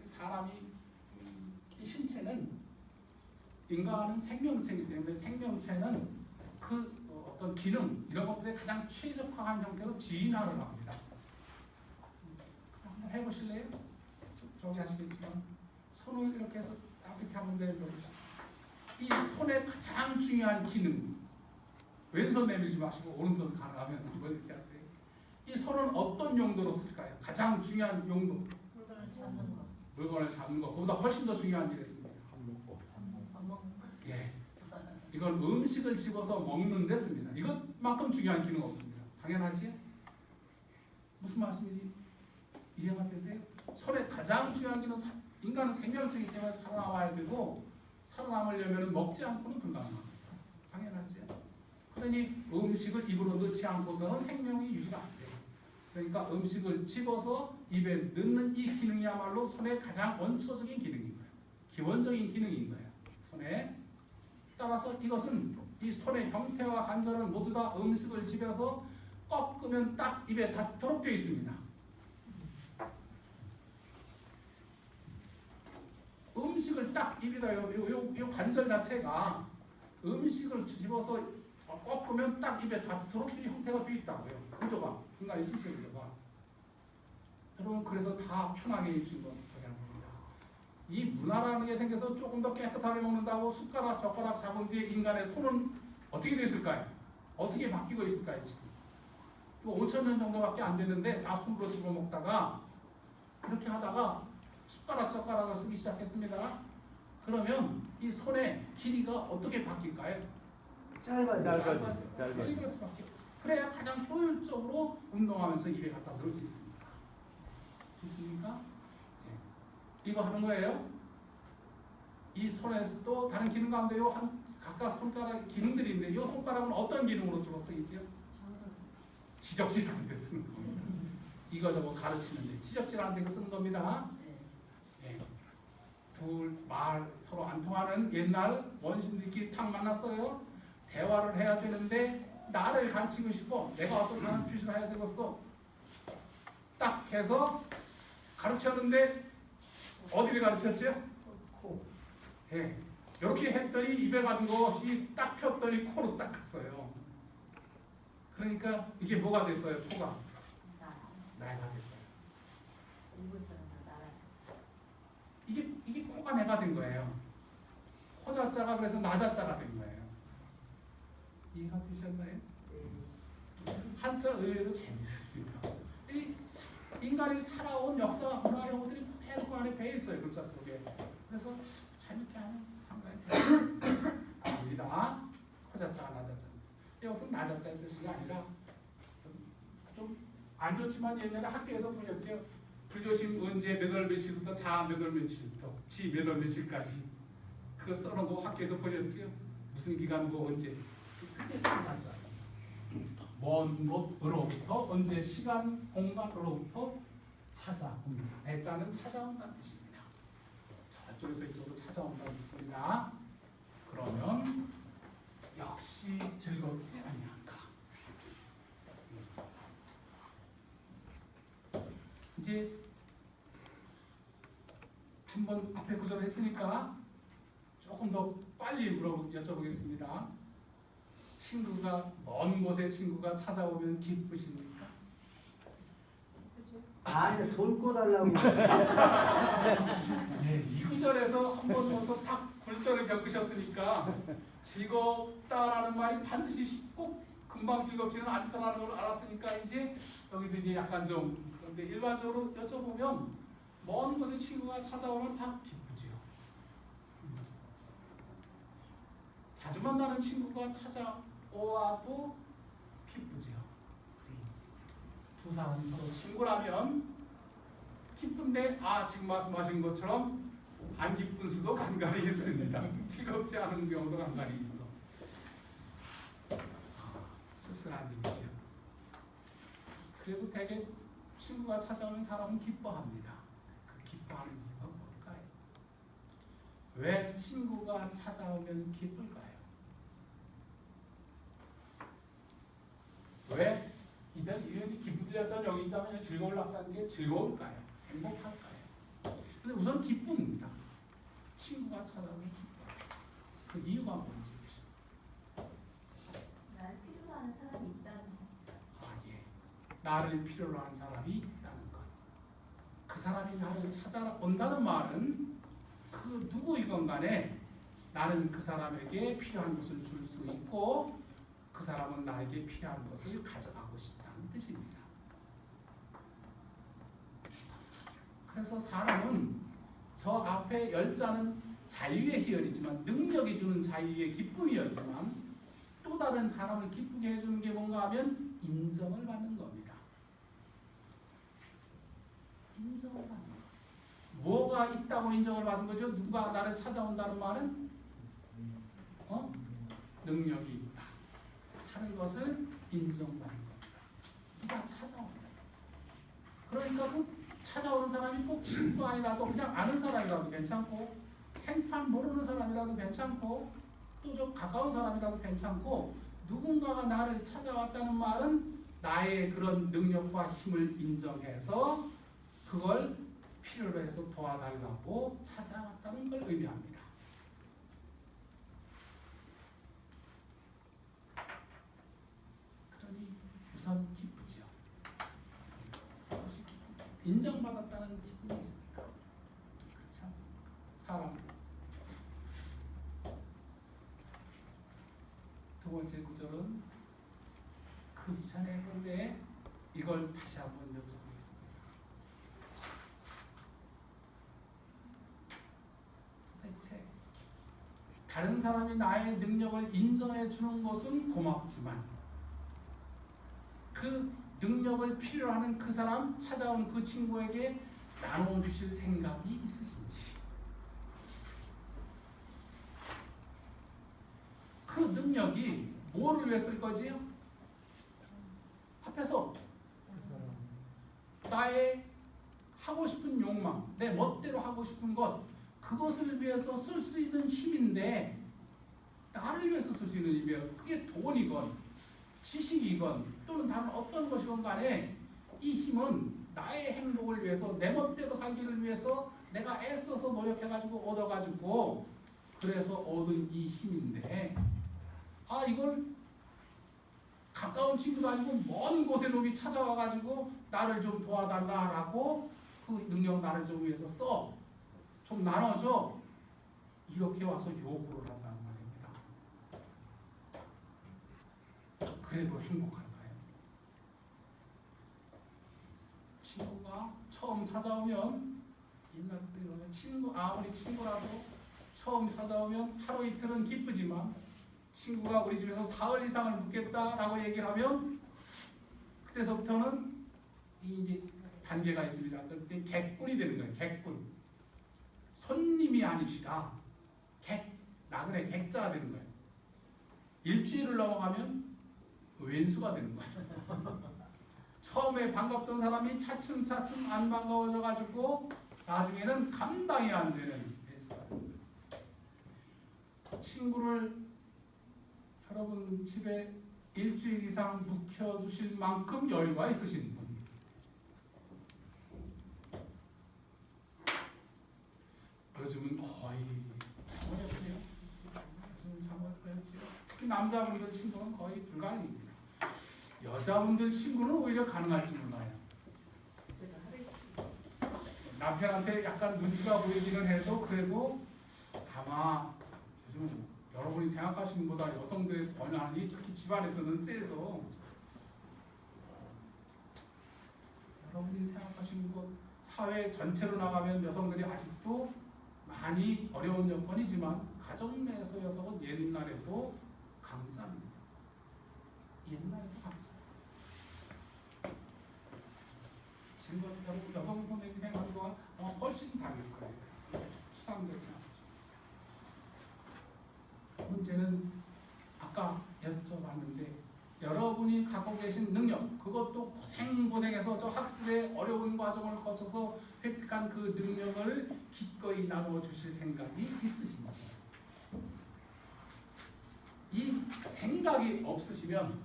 Speaker 2: 사람이 이 신체는 인간은 생명체이기 때문에 생명체는 그 어떤 기능 이런 것들에 가장 최적화한 형태로 진화를 합니다. 한번 해보실래요? 저기 하시겠지만 손을 이렇게 해서 이렇게 한번 내밀어보시죠. 이 손의 가장 중요한 기능 왼손 내밀지 마시고 오른손 가능하면 한번 이렇게 하세요. 이 손은 어떤 용도로 쓸까요? 가장 중요한 용도
Speaker 4: 물건을 잡는 거.
Speaker 2: 물건을 잡는 것 그보다 훨씬 더 중요한 일을 했습니다.
Speaker 4: 밥 먹는 거.
Speaker 2: 예, 이건 음식을 집어서 먹는 데 씁니다. 이것만큼 중요한 기능 없습니다. 당연하지? 무슨 말씀인지 이해가 되세요? 손의 가장 중요한 기능 인간은 생명체이기 때문에 살아남아야 되고 살아남으려면 먹지 않고는 불가능합니다. 당연하지? 그러니 음식을 입으로 넣지 않고서는 생명이 유지가 안 돼요. 그러니까 음식을 집어서 입에 넣는 이 기능이야말로 손의 가장 원초적인 기능인 거예요. 기본적인 기능인 거예요. 손에 따라서 이것은 이 손의 형태와 관절은 모두 다 음식을 집어서 꺾으면 딱 입에 닿도록 되어 있습니다. 음식을 딱 입에다 요 관절 자체가 음식을 집어서 꺾으면 딱 입에 닿도록 이 형태가 되어 있다고요. 구조가 인간의 신체 구조가. 여러분 그래서 다 편하게 입힌 거 저기 한 겁니다. 이 문화라는 게 생겨서 조금 더 깨끗하게 먹는다고 숟가락 젓가락 잡은 뒤에 인간의 손은 어떻게 됐을까요? 어떻게 바뀌고 있을까요? 지금 5천 년 정도밖에 안 됐는데 다 손으로 집어 먹다가 이렇게 하다가 숟가락 젓가락을 쓰기 시작했습니다. 그러면 이 손의 길이가 어떻게 바뀔까요?
Speaker 3: 짧아져.
Speaker 5: 짧아져.
Speaker 2: 짧아질 수밖에 없어요. 그래야 가장 효율적으로 운동하면서 입에 갖다 넣을 수 있습니다. 있습니까? 네. 이거 하는 거예요. 이 손에서도 다른 기능 가운데 한 각각 손가락 기능들이 있는데 이 손가락은 어떤 기능으로 주로 쓰이죠? 지적질하는 데 쓰는 겁니다. 이거 저거 가르치는데 지적질하는 데 쓰는 겁니다. 예. 둘 말 서로 안 통하는 옛날 원신들끼리 탁 만났어요. 대화를 해야 되는데 나를 가르치고 싶어. 내가 어떤 하는 표시를 해야 되겠어. 딱 해서 가르쳤는데 어디를 가르쳤죠?
Speaker 3: 코.
Speaker 2: 예. 이렇게 했더니 입에 가는 것이 딱 폈더니 코로 딱 갔어요. 그러니까 이게 뭐가 됐어요? 코가 나가 됐어요. 이게 코가 내가 된 거예요. 코자자가 그래서 나자자가 된 거예요. 이해가 되셨나요? 한자 의외로 재밌습니다. 이 인간이 살아온 역사, 문화 이런 것들이 그대로 안에 배어 있어요. 글자 속에. 그래서 재밌게 하면 상당히 됩니다. 코자자가 나자자. 여기서 나자자의 뜻이 아니라 좀 안 좋지만 옛날에 학교에서 보셨죠? 불교심 언제 몇 월 며칠부터 자 몇 월 며칠부터 지 몇 월 며칠까지 그거 써놓고 학교에서 보셨죠? 무슨 기간고 언제 그게 상관자. 먼 곳으로부터 언제 시간 공간으로부터 찾아옵니다. 애자는 찾아온다는 뜻입니다. 저쪽에서 이쪽으로 찾아온다는 뜻입니다. 그러면 역시 즐겁지 아니한가. 이제 한번 앞에 구절을 했으니까 조금 더 빨리 여쭤보겠습니다. 친구가 먼 곳의 친구가 찾아오면 기쁘십니까?
Speaker 3: 아니 돈 꺼달라고.
Speaker 2: 네, 이 구절에서 한 번 더서 딱 굴절을 겪으셨으니까 즐겁다라는 말이 반드시 꼭 금방 즐겁지는 않다라는 걸 알았으니까 이제 여기도 이제 약간 좀 그런데 일반적으로 여쭤보면 먼 곳의 친구가 찾아오면 다 기쁘지요. 자주 만나는 친구가 찾아오아도 기쁘지요. 두 사람이 서로 친구라면 기쁜데 지금 말씀하신 것처럼 안 기쁜 수도 간간히 있습니다. 즐겁지 않은 경우도 간간히 있어. 쓸쓸한 일이죠. 그래도 대개 친구가 찾아오는 사람은 기뻐합니다. 그 기뻐하는 이유가 뭘까요? 왜 친구가 찾아오면 기쁠까요? 왜 이들이 기쁘들렸던 여기 있다면 즐거울 낙자는 게 즐거울까요? 행복할까요? 근데 우선 기쁨입니다. 친구가 찾아오면 기뻐요. 그 이유가 뭔지.
Speaker 4: 나를 필요로 하는 사람이 있다는
Speaker 2: 예. 나를 필요로 하는 사람이 있다는 것. 그 사람이 나를 찾아온다는 말은 그 누구이건 간에 나는 그 사람에게 필요한 것을 줄 수 있고 그 사람은 나에게 필요한 것을 가져가고 싶다는 뜻입니다. 그래서 사람은 저 앞에 열자는 자유의 희열이지만 능력이 주는 자유의 기쁨이었지만 또 다른 사람을 기쁘게 해주는 게 뭔가 하면 인정을 받는 겁니다. 인정을 받는 거. 뭐가 있다고 인정을 받는 거죠? 누가 나를 찾아온다는 말은 능력이 있다 하는 것을 인정받는 겁니다. 누가 찾아온다. 그러니까 그 찾아오는 사람이 꼭 친구 아니라도 그냥 아는 사람이라도 괜찮고 생판 모르는 사람이라도 괜찮고 또 좀 가까운 사람이라도 괜찮고 누군가가 나를 찾아왔다는 말은 나의 그런 능력과 힘을 인정해서 그걸 필요로 해서 도와달라고 찾아왔다는 걸 의미합니다. 그러니 우선 기쁘죠. 인정받았다는 기쁨이 있습니까? 그렇지 않습니까? 사람. 두 번째 구절은 그 이전에 건데 이걸 다시 한번 여쭤보겠습니다. 도대체 다른 사람이 나의 능력을 인정해 주는 것은 고맙지만 그 능력을 필요로 하는 그 사람, 찾아온 그 친구에게 나눠 주실 생각이 있으신지, 그 능력이 뭐를 위해 쓸 거지요? 앞에서 나의 하고 싶은 욕망, 내 멋대로 하고 싶은 것, 그것을 위해서 쓸 수 있는 힘인데, 나를 위해서 쓸 수 있는 힘이에요. 그게 돈이건 지식이건 또는 다른 어떤 것이건 간에 이 힘은 나의 행복을 위해서, 내 멋대로 살기를 위해서 내가 애써서 노력해가지고 얻어가지고 그래서 얻은 이 힘인데, 아 이걸 가까운 친구도 아니고 먼 곳에 놈이 찾아와가지고 나를 좀 도와달라라고 그 능력 나를 좀 위해서 써, 좀 나눠줘, 이렇게 와서 요구를 한다는 말입니다. 그래도 행복할까요? 친구가 처음 찾아오면, 옛날 때는 친구, 아무리 친구라도 처음 찾아오면 하루 이틀은 기쁘지만 친구가 우리 집에서 사흘 이상을 묵겠다라고 얘기를 하면 그때서부터는 이제 단계가 있습니다. 그때 객꾼이 되는 거예요. 객꾼. 손님이 아니시라 나그네 객자가 되는 거예요. 일주일을 넘어가면 왼수가 되는 거예요. 처음에 반갑던 사람이 차츰차츰 안 반가워져 가지고 나중에는 감당이 안 되는 왼수가 되는 거예요. 친구를 여러분 집에 일주일 이상 묵혀두실 만큼 여유가 있으신 분, 요즘은 거의 참 어렵지요. 요즘은 참 어렵지요. 특히 남자분들 친구는 거의 불가능입니다. 여자분들 친구는 오히려 가능할지 몰라요. 남편한테 약간 눈치가 보이기는 해도 그래도 아마 요즘 여러분이 생각하시는 것보다 여성들의 권한이 특히 집안에서는 세서, 여러분이 생각하시는 것, 사회 전체로 나가면 여성들이 아직도 많이 어려운 여건이지만 가정 내에서 여성은 옛날에도 강자입니다. 옛날에도 강자. 지금 여러분 여성 선생님이 생각하는 거와 훨씬 다를 거예요. 수상되지 않죠. 문제는 아까 여쭤봤는데, 여러분이 갖고 계신 능력, 그것도 고생해서 저 학습의 어려운 과정을 거쳐서 획득한 그 능력을 기꺼이 나누어 주실 생각이 있으신지. 이 생각이 없으시면,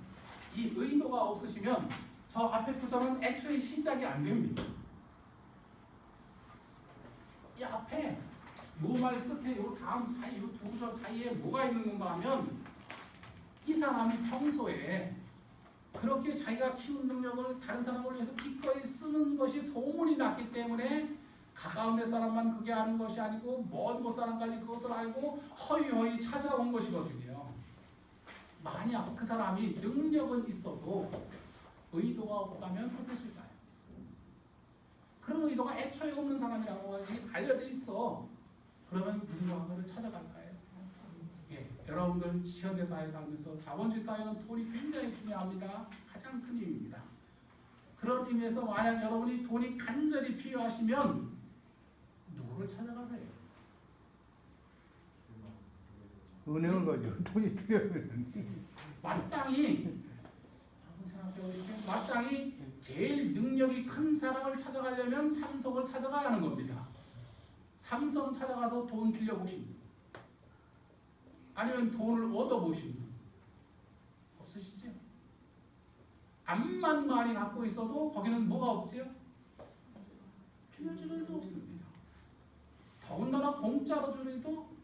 Speaker 2: 이 의도가 없으시면 저 앞에 구절은 애초에 시작이 안 됩니다. 이 앞에 요 말 끝에 요 다음 사이, 요 두 구절 사이에 뭐가 있는 건가 하면, 이 사람이 평소에 그렇게 자기가 키운 능력을 다른 사람을 위해서 기꺼이 쓰는 것이 소문이 났기 때문에 가까운 데 사람만 그게 아는 것이 아니고 먼 곳 사람까지 그것을 알고 허위허위 찾아온 것이거든요. 만약 그 사람이 능력은 있어도 의도가 없다면 어땠을까요? 그런 의도가 애초에 없는 사람이라고 알려져 있어. 그러면 누군가를 찾아갈까요? 예, 여러분들 현대사회 살면서 자본주의 사회는 돈이 굉장히 중요합니다. 가장 큰 힘입니다. 그런 의미에서 만약 여러분이 돈이 간절히 필요하시면 누구를 찾아가세요?
Speaker 5: 은행을 가죠. 돈이 필요하면.
Speaker 2: 마땅히 여러분 생각해보시면 마땅히 제일 능력이 큰 사람을 찾아가려면 삼성을 찾아가야 하는 겁니다. 삼성 찾아가서 돈 빌려보십니다. 아니면 돈을 얻어보십니다. 없으시죠? 암만 많이 갖고 있어도 거기는 뭐가 없지요? 빌려주려도 없습니다. 더군다나 공짜로 주려도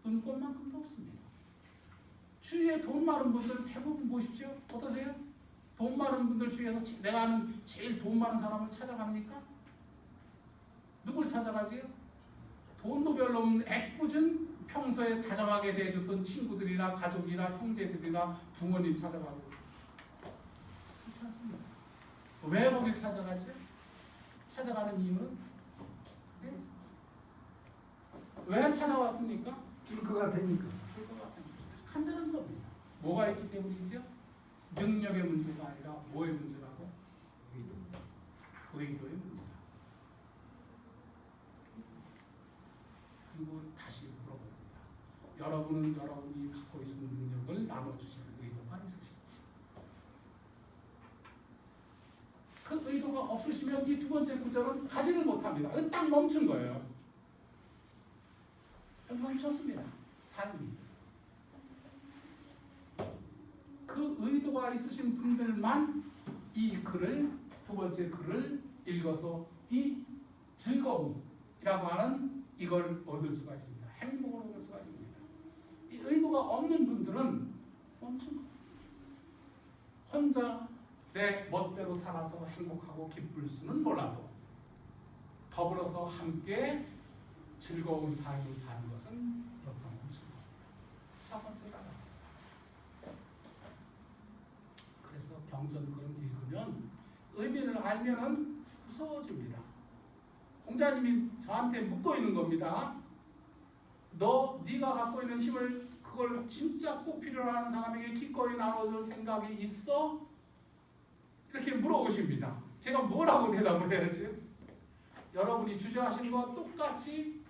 Speaker 2: 눈꽃만큼도 없습니다. 주위에 돈 많은 분들 대부분 보십시오. 어떠세요? 돈 많은 분들 중에서 내가 아는 제일 돈 많은 사람을 찾아갑니까? 누굴 찾아가지요? 돈도 별로 없는 애꿎은 평소에 다정하게 대해줬던 친구들이나 가족이나 형제들이나 부모님 찾아가고 그렇지 않습니다. 왜 거길 찾아가지? 찾아가는 이유는 네? 왜 찾아왔습니까?
Speaker 3: 줄 것 같으니까.
Speaker 2: 줄것 같으니까. 간단한 겁니다. 뭐가 있기 때문이죠? 능력의 문제가 아니라 뭐의 문제라고? 의도의 문제라. 그리고 다시 물어봅니다. 여러분은 여러분이 갖고 있는 능력을 나눠주시는 의도가 있으신지. 그 의도가 없으시면 이 두 번째 구절은 가지를 못합니다. 딱 멈춘 거예요. 멈췄습니다. 삶이. 그 의도가 있으신 분들만 이 글을, 두 번째 글을 읽어서 이 즐거움이라고 하는 이걸 얻을 수가 있습니다. 행복을 얻을 수가 있습니다. 이 의도가 없는 분들은 멈춘 거예요. 혼자 내 멋대로 살아서 행복하고 기쁠 수는 몰라도 더불어서 함께 즐거운 삶을 사는 것은 여기서 멈춘 겁니다. 첫 번째가 나왔어요. 그래서 경전글을 읽으면 의미를 알면은 무서워집니다. 공자님이 저한테 묻고 있는 겁니다. 네가 갖고 있는 힘을 그걸 진짜 꼭 필요로 하는 사람에게 기꺼이 나눠줄 생각이 있어? 이렇게 물어보십니다. 제가 뭐라고 대답을 해야지? 여러분이 주저하시는 거 똑같이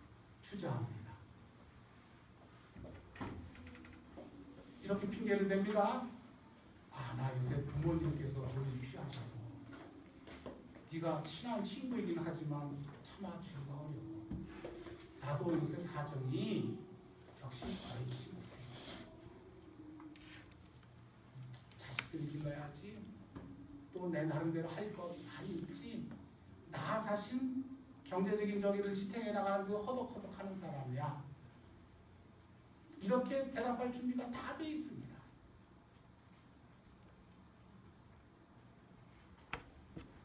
Speaker 2: 주저합니다. 이렇게 핑계를 댑니다. 나 요새 부모님께서 돈이 필요하셔서 네가 친한 친구이긴 하지만 참아주기가 어려워. 나도 요새 사정이 역시 여의치 못해. 자식들 길러야지. 또 내 나름대로 할 거 많이 있지. 나 자신 경제적인 저기를 지탱해 나가는데 허덕허덕하는 사람이야. 이렇게 대답할 준비가 다 돼 있습니다.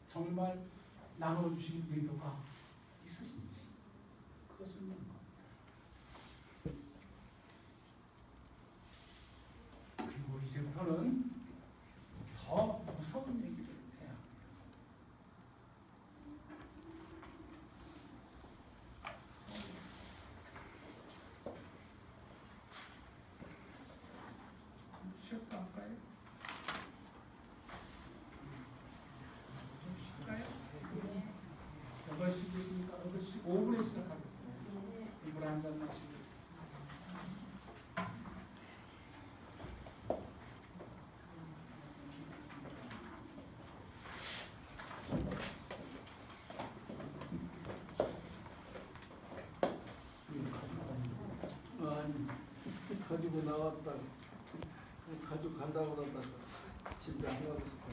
Speaker 2: 정말 나눠주실 의도가 있으신지 그것을 묻는 겁니다. 그리고 이제부터는 더 무서운 얘기를 해야 합니다. 쉬었다 할까요? 좀 쉴까요? 8시 됐으니까 8시 5분에 시작하겠습니다. 이불 한잔 마시고
Speaker 6: 아니, 가지고 나왔다. 가지고 간다고 그러다가 집에 안 가고 싶어.